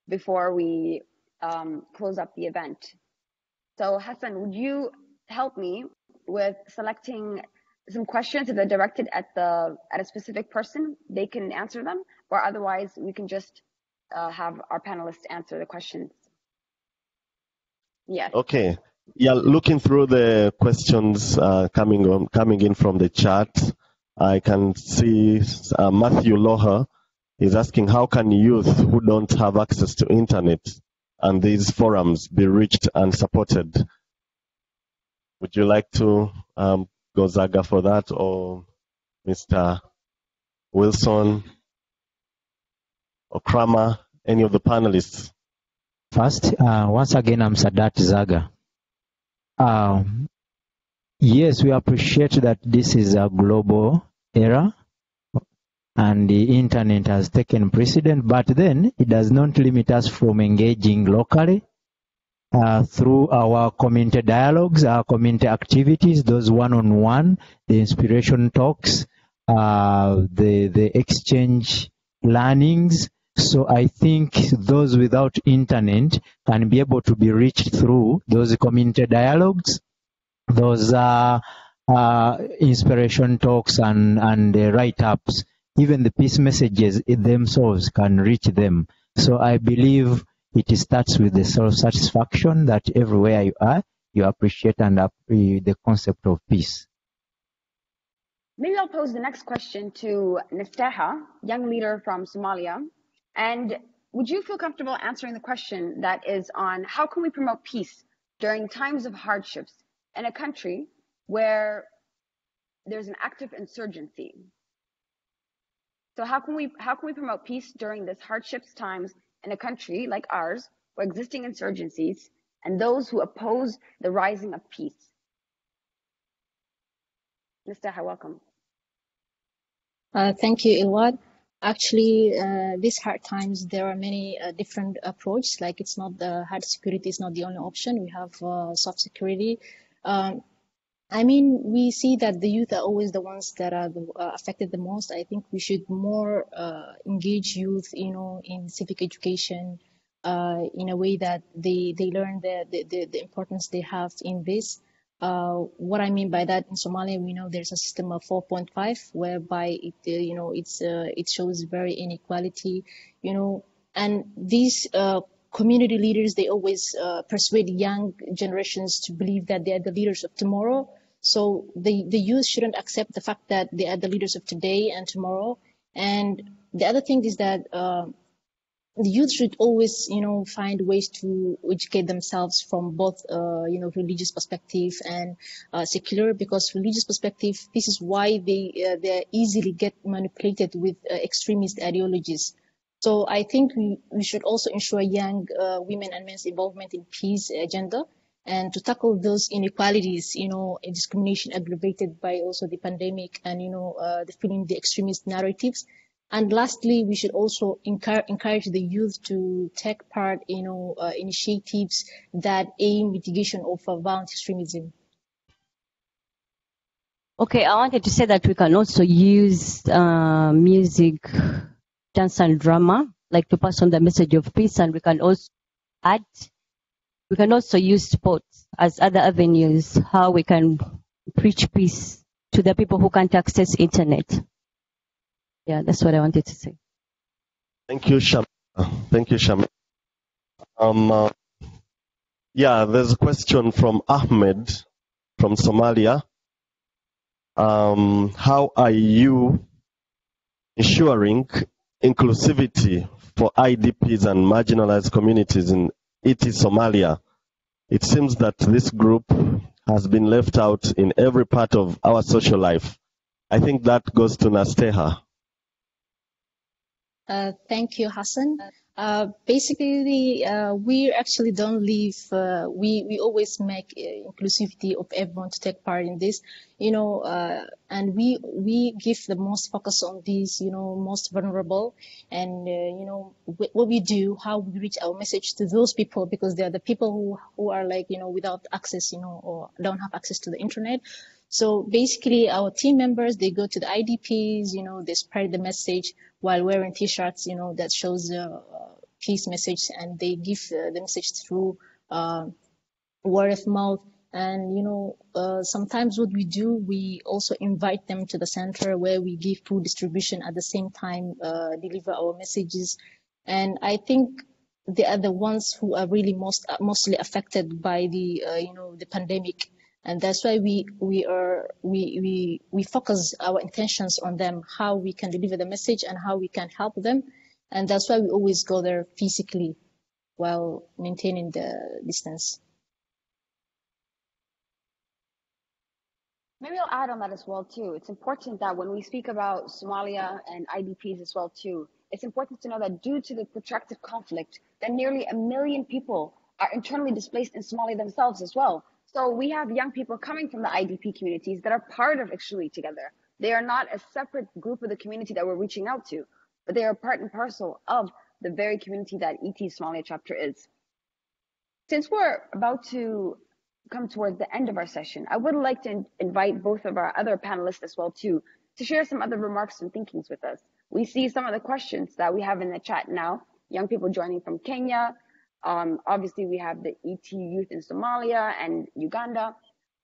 S1: before we close up the event. So Hassan, would you help me with selecting some questions that are directed at a specific person? They can answer them, or otherwise we can just have our panelists answer the questions. Yes.
S3: Okay. Yeah, looking through the questions coming in from the chat, I can see Matthew Loher is asking, how can youth who don't have access to internet and these forums be reached and supported? Would you like to go Zaga for that, or Mr. Wilson or Kramer, any of the panelists?
S7: First, once again, I'm Sadat Zaga. Yes, we appreciate that this is a global era and the internet has taken precedent, but then it does not limit us from engaging locally through our community dialogues, our community activities, those one-on-one, the inspiration talks, the exchange learnings. So I think those without internet can be able to be reached through those community dialogues, those inspiration talks and write-ups. Even the peace messages themselves can reach them. So I believe it starts with the self-satisfaction that everywhere you are, you appreciate and the concept of peace.
S1: Maybe I'll pose the next question to Niftaha, young leader from Somalia. And would you feel comfortable answering the question that is on how can we promote peace during times of hardships in a country where there's an active insurgency? So how can we promote peace during this hardships times in a country like ours, for existing insurgencies and those who oppose the rising of peace. Mr. welcome.
S6: Thank you, Ilwad. Actually, these hard times, there are many different approaches. Like, it's not the hard security is not the only option. We have soft security. I mean, we see that the youth are always the ones that are affected the most. I think we should more engage youth, you know, in civic education, in a way that they learn the importance they have in this. What I mean by that, in Somalia, we know there's a system of 4.5, whereby it, you know, it shows very inequality, you know, and these community leaders, they always persuade young generations to believe that they are the leaders of tomorrow. So the youth shouldn't accept the fact that they are the leaders of today and tomorrow. And the other thing is that the youth should always, you know, find ways to educate themselves from both, you know, religious perspective and secular, because religious perspective, this is why they easily get manipulated with extremist ideologies. So I think we should also ensure young women and men's involvement in peace agenda, and to tackle those inequalities, you know, discrimination aggravated by also the pandemic and, you know, the extremist narratives. And lastly, we should also encourage the youth to take part, you know, initiatives that aim mitigation of violent extremism.
S10: Okay, I wanted to say that we can also use music, dance and drama, like to pass on the message of peace, and we can also use sports as other avenues, how we can preach peace to the people who can't access internet. Yeah, that's what I wanted to say.
S3: Thank you, Sham. Thank you, Sham. Yeah, there's a question from Ahmed from Somalia. How are you ensuring inclusivity for IDPs and marginalized communities in Somalia? It seems that this group has been left out in every part of our social life. I think that goes to Nasteha.
S6: Thank you, Hassan. Basically, we actually don't leave. We always make inclusivity of everyone to take part in this, you know, and we give the most focus on these, you know, most vulnerable, and you know, what we do, how we reach our message to those people, because they are the people who are, like, you know, without access, you know, or don't have access to the internet. So basically, our team members, they go to the IDPs, you know, they spread the message while wearing T-shirts, you know, that shows peace message, and they give the message through word of mouth. And, you know, sometimes what we do, we also invite them to the center where we give food distribution at the same time, deliver our messages. And I think they are the ones who are really mostly affected by the, you know, the pandemic. And that's why we focus our intentions on them, how we can deliver the message and how we can help them. And that's why we always go there physically while maintaining the distance.
S1: Maybe I'll add on that as well too. It's important that when we speak about Somalia and IDPs as well too, it's important to know that due to the protracted conflict, that nearly 1 million people are internally displaced in Somalia themselves as well. So we have young people coming from the IDP communities that are part of Extremely Together. They are not a separate group of the community that we're reaching out to, but they are part and parcel of the very community that ET's Somalia chapter is. Since we're about to come towards the end of our session, I would like to invite both of our other panelists as well too, to share some other remarks and thinkings with us. We see some of the questions that we have in the chat now, young people joining from Kenya. Obviously, we have the ET youth in Somalia and Uganda.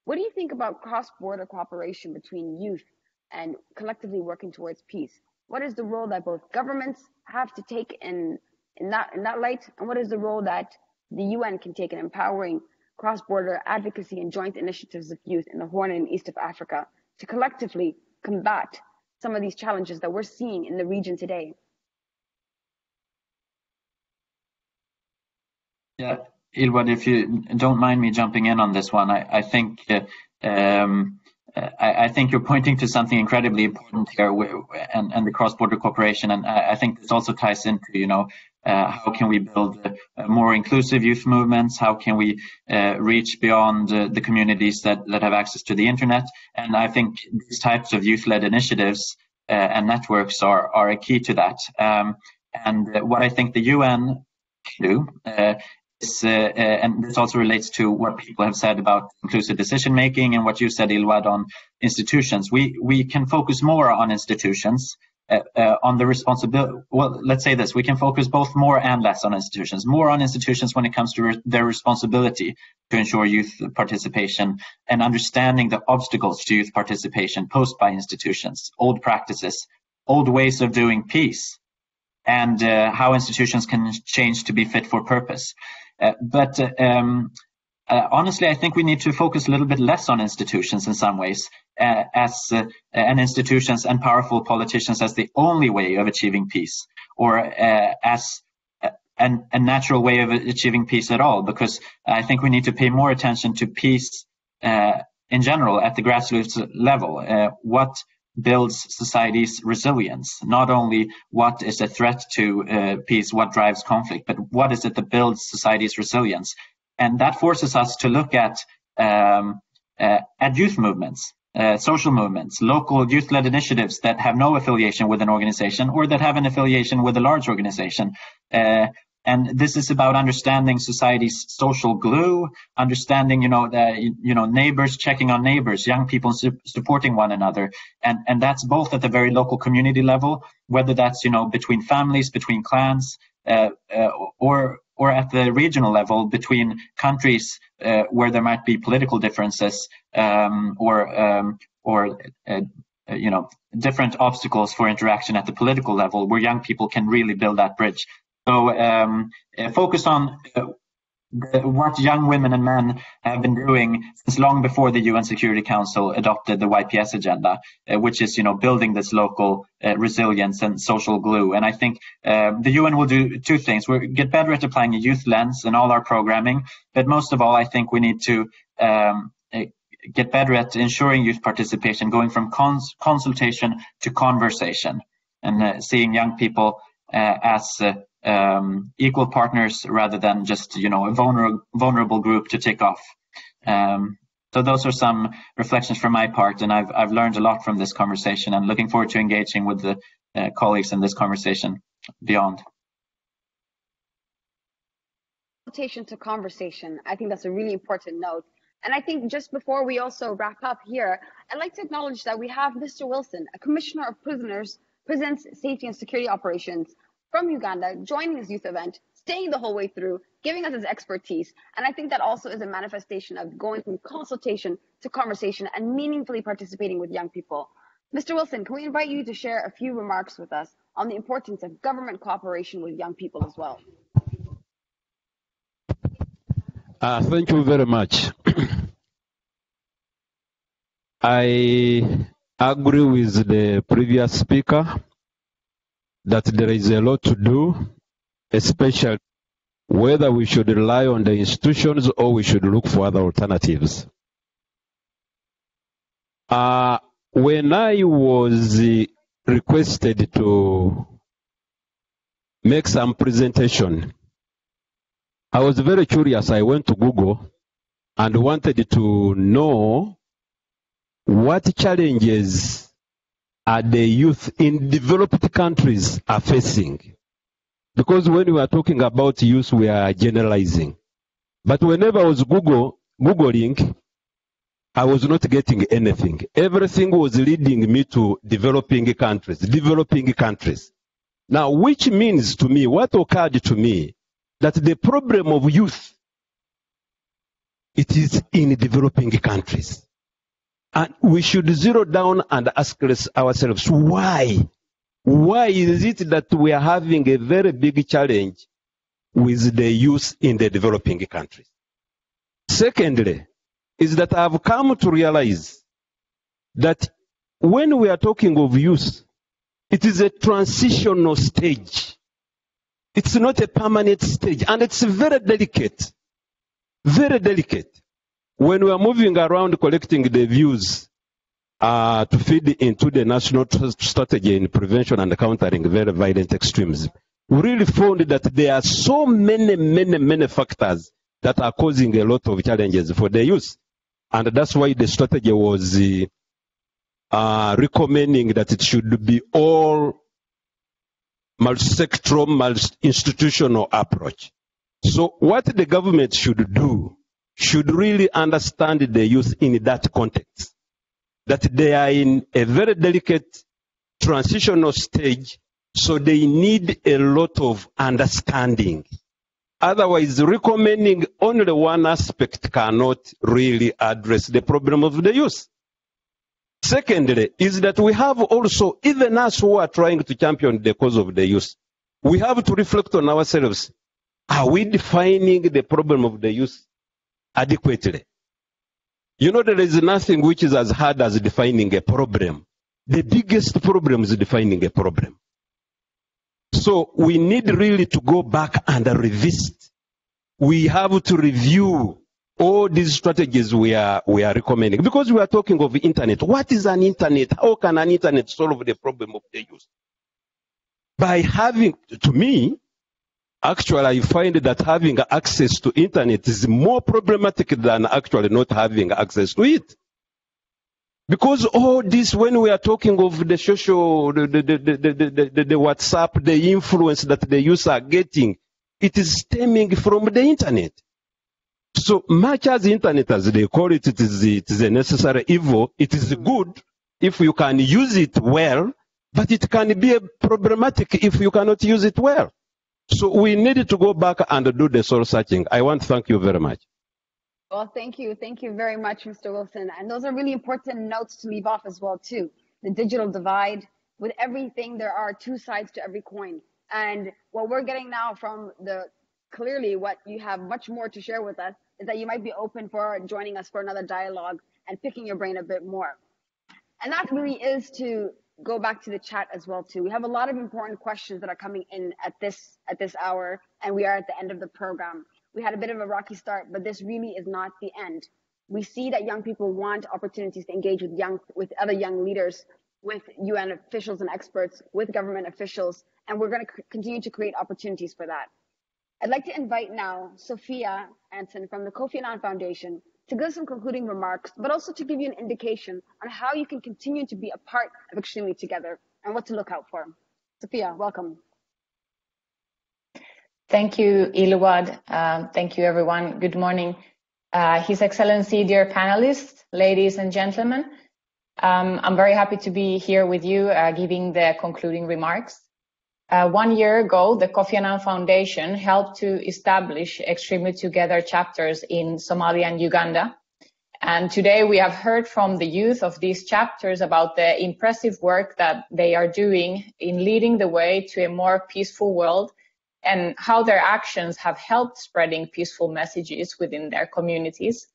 S1: What do you think about cross-border cooperation between youth and collectively working towards peace? What is the role that both governments have to take in that light? And what is the role that the UN can take in empowering cross-border advocacy and joint initiatives of youth in the Horn and East of Africa to collectively combat some of these challenges that we're seeing in the region today?
S9: Yeah, Ilwad, if you don't mind me jumping in on this one, I think I think you're pointing to something incredibly important here, and the cross-border cooperation, and I think this also ties into, you know, How can we build more inclusive youth movements? How can we reach beyond the communities that have access to the internet? And I think these types of youth-led initiatives and networks are a key to that. And what I think the UN can do is, and this also relates to what people have said about inclusive decision making and what you said, Ilwad, on institutions. We can focus more on institutions. On the responsibility, well, let's say this, we can focus both more and less on institutions. More on institutions when it comes to their responsibility to ensure youth participation and understanding the obstacles to youth participation posed by institutions, old practices, old ways of doing peace, and how institutions can change to be fit for purpose. But honestly, I think we need to focus a little bit less on institutions in some ways, and institutions and powerful politicians as the only way of achieving peace, or as a natural way of achieving peace at all, because I think we need to pay more attention to peace in general at the grassroots level. What builds society's resilience, not only what is a threat to peace, what drives conflict, but what is it that builds society's resilience. And that forces us to look at youth movements, social movements, local youth-led initiatives that have no affiliation with an organization or that have an affiliation with a large organization. And this is about understanding society's social glue, understanding, neighbors checking on neighbors, young people supporting one another. And that's both at the very local community level, whether that's, between families, between clans, or at the regional level between countries where there might be political differences or different obstacles for interaction at the political level, where young people can really build that bridge. So focus on what young women and men have been doing since long before the UN Security Council adopted the YPS agenda, which is, building this local resilience and social glue. And I think the UN will do two things. We'll get better at applying a youth lens in all our programming, but most of all, I think we need to get better at ensuring youth participation, going from consultation to conversation, and seeing young people as equal partners rather than just, a vulnerable group to tick off. So those are some reflections from my part, and I've learned a lot from this conversation, and looking forward to engaging with the colleagues in this conversation beyond.
S1: Consultation to conversation. I think that's a really important note. And I think just before we also wrap up here, I'd like to acknowledge that we have Mr. Wilson, a Commissioner of Prisons, Safety and Security Operations from Uganda, joining this youth event, staying the whole way through, giving us his expertise. And I think that also is a manifestation of going from consultation to conversation and meaningfully participating with young people. Mr. Wilson, can we invite you to share a few remarks with us on the importance of government cooperation with young people as well?
S8: Thank you very much. I agree with the previous speaker that there is a lot to do, especially whether we should rely on the institutions or we should look for other alternatives. When I was requested to make some presentation, I was very curious. I went to Google and wanted to know what challenges are the youth in developed countries are facing. Because when we are talking about youth, we are generalizing. But whenever I was Googling, I was not getting anything. Everything was leading me to developing countries. Now, which means to me, what occurred to me, that the problem of youth, it is in developing countries. And we should zero down and ask ourselves, why? Why is it that we are having a very big challenge with the youth in the developing countries? Secondly, is that I've come to realize that when we are talking of youth, it is a transitional stage. It's not a permanent stage, and it's very delicate. Very delicate. When we are moving around collecting the views to feed into the national strategy in prevention and countering very violent extremism, we really found that there are so many factors that are causing a lot of challenges for the youth. And that's why the strategy was recommending that it should be all multi-sectoral, multi-institutional approach. So what the government should do should really understand the youth in that context, that they are in a very delicate transitional stage, so they need a lot of understanding. Otherwise, recommending only one aspect cannot really address the problem of the youth. Secondly, is that we have also, even us who are trying to champion the cause of the youth, we have to reflect on ourselves. Are we defining the problem of the youth adequately? You know, there is nothing which is as hard as defining a problem. The biggest problem is defining a problem. So we need really to go back and revisit. We have to review all these strategies we are recommending, because we are talking of internet. What is an internet? How can an internet solve the problem of the youth? By having, to me, actually, I find that having access to internet is more problematic than actually not having access to it. Because all this, when we are talking of the social, the WhatsApp, the influence that the youth are getting, it is stemming from the internet. So much as internet, as they call it, it is a necessary evil. It is good if you can use it well, but it can be problematic if you cannot use it well. So we need to go back and do the soul searching. I want to thank you very much.
S1: Well, thank you. Thank you very much, Mr. Wilson. And those are really important notes to leave off as well, too. The digital divide. With everything, there are two sides to every coin. And what we're getting now from clearly what you have much more to share with us is that you might be open for joining us for another dialogue and picking your brain a bit more. And that really is to go back to the chat as well, too. We have a lot of important questions that are coming in at this hour, and we are at the end of the program. We had a bit of a rocky start, but this really is not the end. We see that young people want opportunities to engage with other young leaders, with UN officials and experts, with government officials, and we're going to continue to create opportunities for that. I'd like to invite now Sophia Anson from the Kofi Annan Foundation to give some concluding remarks, but also to give you an indication on how you can continue to be a part of Extremely Together and what to look out for. Sophia, welcome.
S11: Thank you, Iluwad. Thank you, everyone. Good morning. His Excellency, dear panelists, ladies and gentlemen. I'm very happy to be here with you giving the concluding remarks. 1 year ago, the Kofi Annan Foundation helped to establish Extremely Together chapters in Somalia and Uganda. And today we have heard from the youth of these chapters about the impressive work that they are doing in leading the way to a more peaceful world and how their actions have helped spreading peaceful messages within their communities.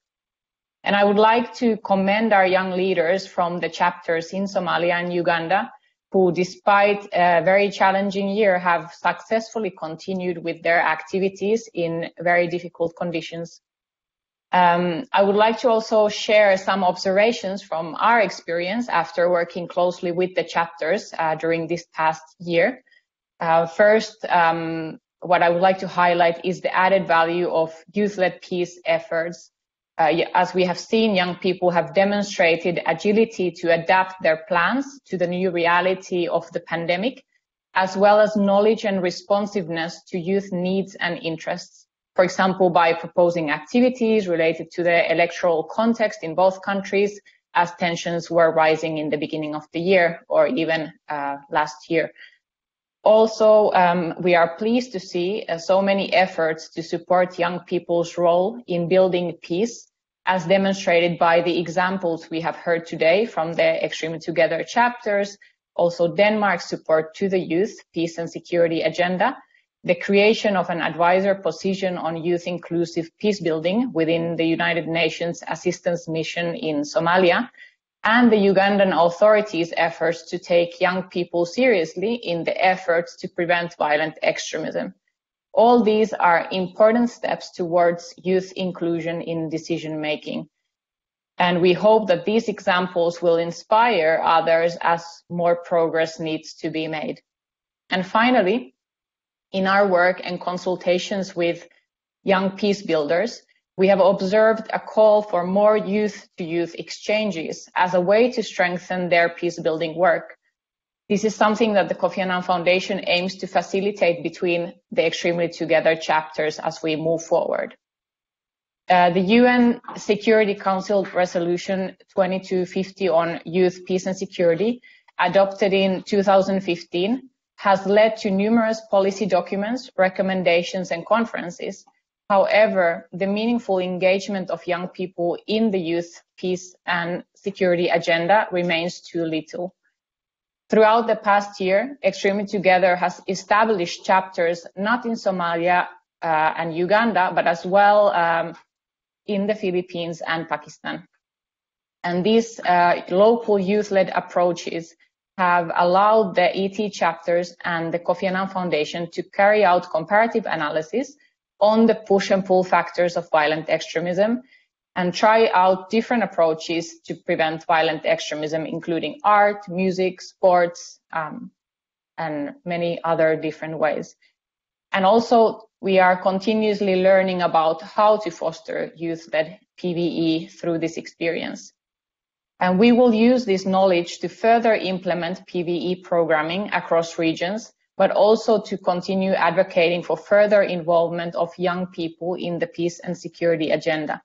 S11: And I would like to commend our young leaders from the chapters in Somalia and Uganda, who, despite a very challenging year, have successfully continued with their activities in very difficult conditions. I would like to also share some observations from our experience after working closely with the chapters during this past year. First, what I would like to highlight is the added value of youth-led peace efforts. As we have seen, young people have demonstrated agility to adapt their plans to the new reality of the pandemic, as well as knowledge and responsiveness to youth needs and interests. For example, by proposing activities related to the electoral context in both countries, as tensions were rising in the beginning of the year or even last year. Also, we are pleased to see so many efforts to support young people's role in building peace, as demonstrated by the examples we have heard today from the Extremely Together chapters, also Denmark's support to the youth, peace and security agenda, the creation of an advisor position on youth inclusive peace building within the United Nations Assistance Mission in Somalia, and the Ugandan authorities' efforts to take young people seriously in the efforts to prevent violent extremism. All these are important steps towards youth inclusion in decision-making. And we hope that these examples will inspire others as more progress needs to be made. And finally, In our work and consultations with young peace builders, we have observed a call for more youth-to-youth exchanges as a way to strengthen their peace-building work. This is something that the Kofi Annan Foundation aims to facilitate between the Extremely Together chapters as we move forward. The UN Security Council Resolution 2250 on youth, peace and security, adopted in 2015, has led to numerous policy documents, recommendations and conferences. However, the meaningful engagement of young people in the youth, peace and security agenda remains too little. Throughout the past year, Extremely Together has established chapters not in Somalia and Uganda, but as well in the Philippines and Pakistan. And these local youth-led approaches have allowed the ET chapters and the Kofi Annan Foundation to carry out comparative analysis on the push and pull factors of violent extremism and try out different approaches to prevent violent extremism, including art, music, sports, and many other different ways. And also, we are continuously learning about how to foster youth-led PVE through this experience. And we will use this knowledge to further implement PVE programming across regions, but also to continue advocating for further involvement of young people in the peace and security agenda.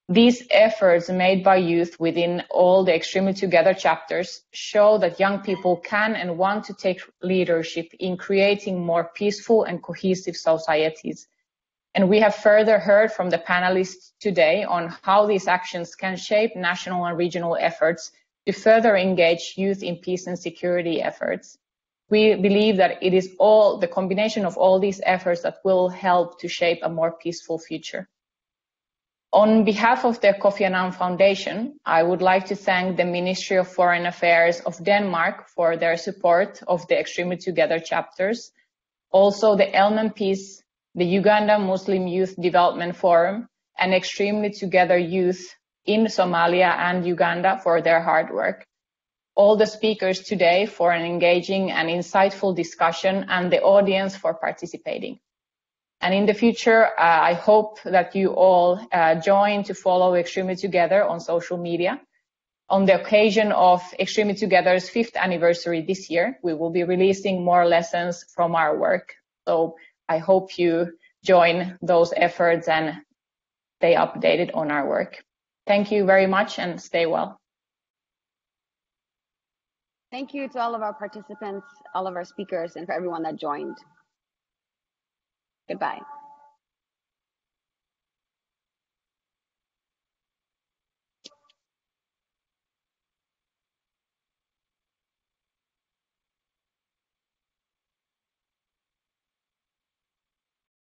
S11: These efforts made by youth within all the Extremely Together chapters show that young people can and want to take leadership in creating more peaceful and cohesive societies. And we have further heard from the panelists today on how these actions can shape national and regional efforts to further engage youth in peace and security efforts. We believe that it is all the combination of all these efforts that will help to shape a more peaceful future. On behalf of the Kofi Annan Foundation, I would like to thank the Ministry of Foreign Affairs of Denmark for their support of the Extremely Together chapters, also the Elman Peace, the Uganda Muslim Youth Development Forum, and Extremely Together Youth in Somalia and Uganda for their hard work. All the speakers today for an engaging and insightful discussion, and the audience for participating. And in the future, I hope that you all join to follow Extremely Together on social media. On the occasion of Extremely Together's 5th anniversary this year, we will be releasing more lessons from our work. So I hope you join those efforts and stay updated on our work. Thank you very much and stay well.
S1: Thank you to all of our participants, all of our speakers, and for everyone that joined. Goodbye.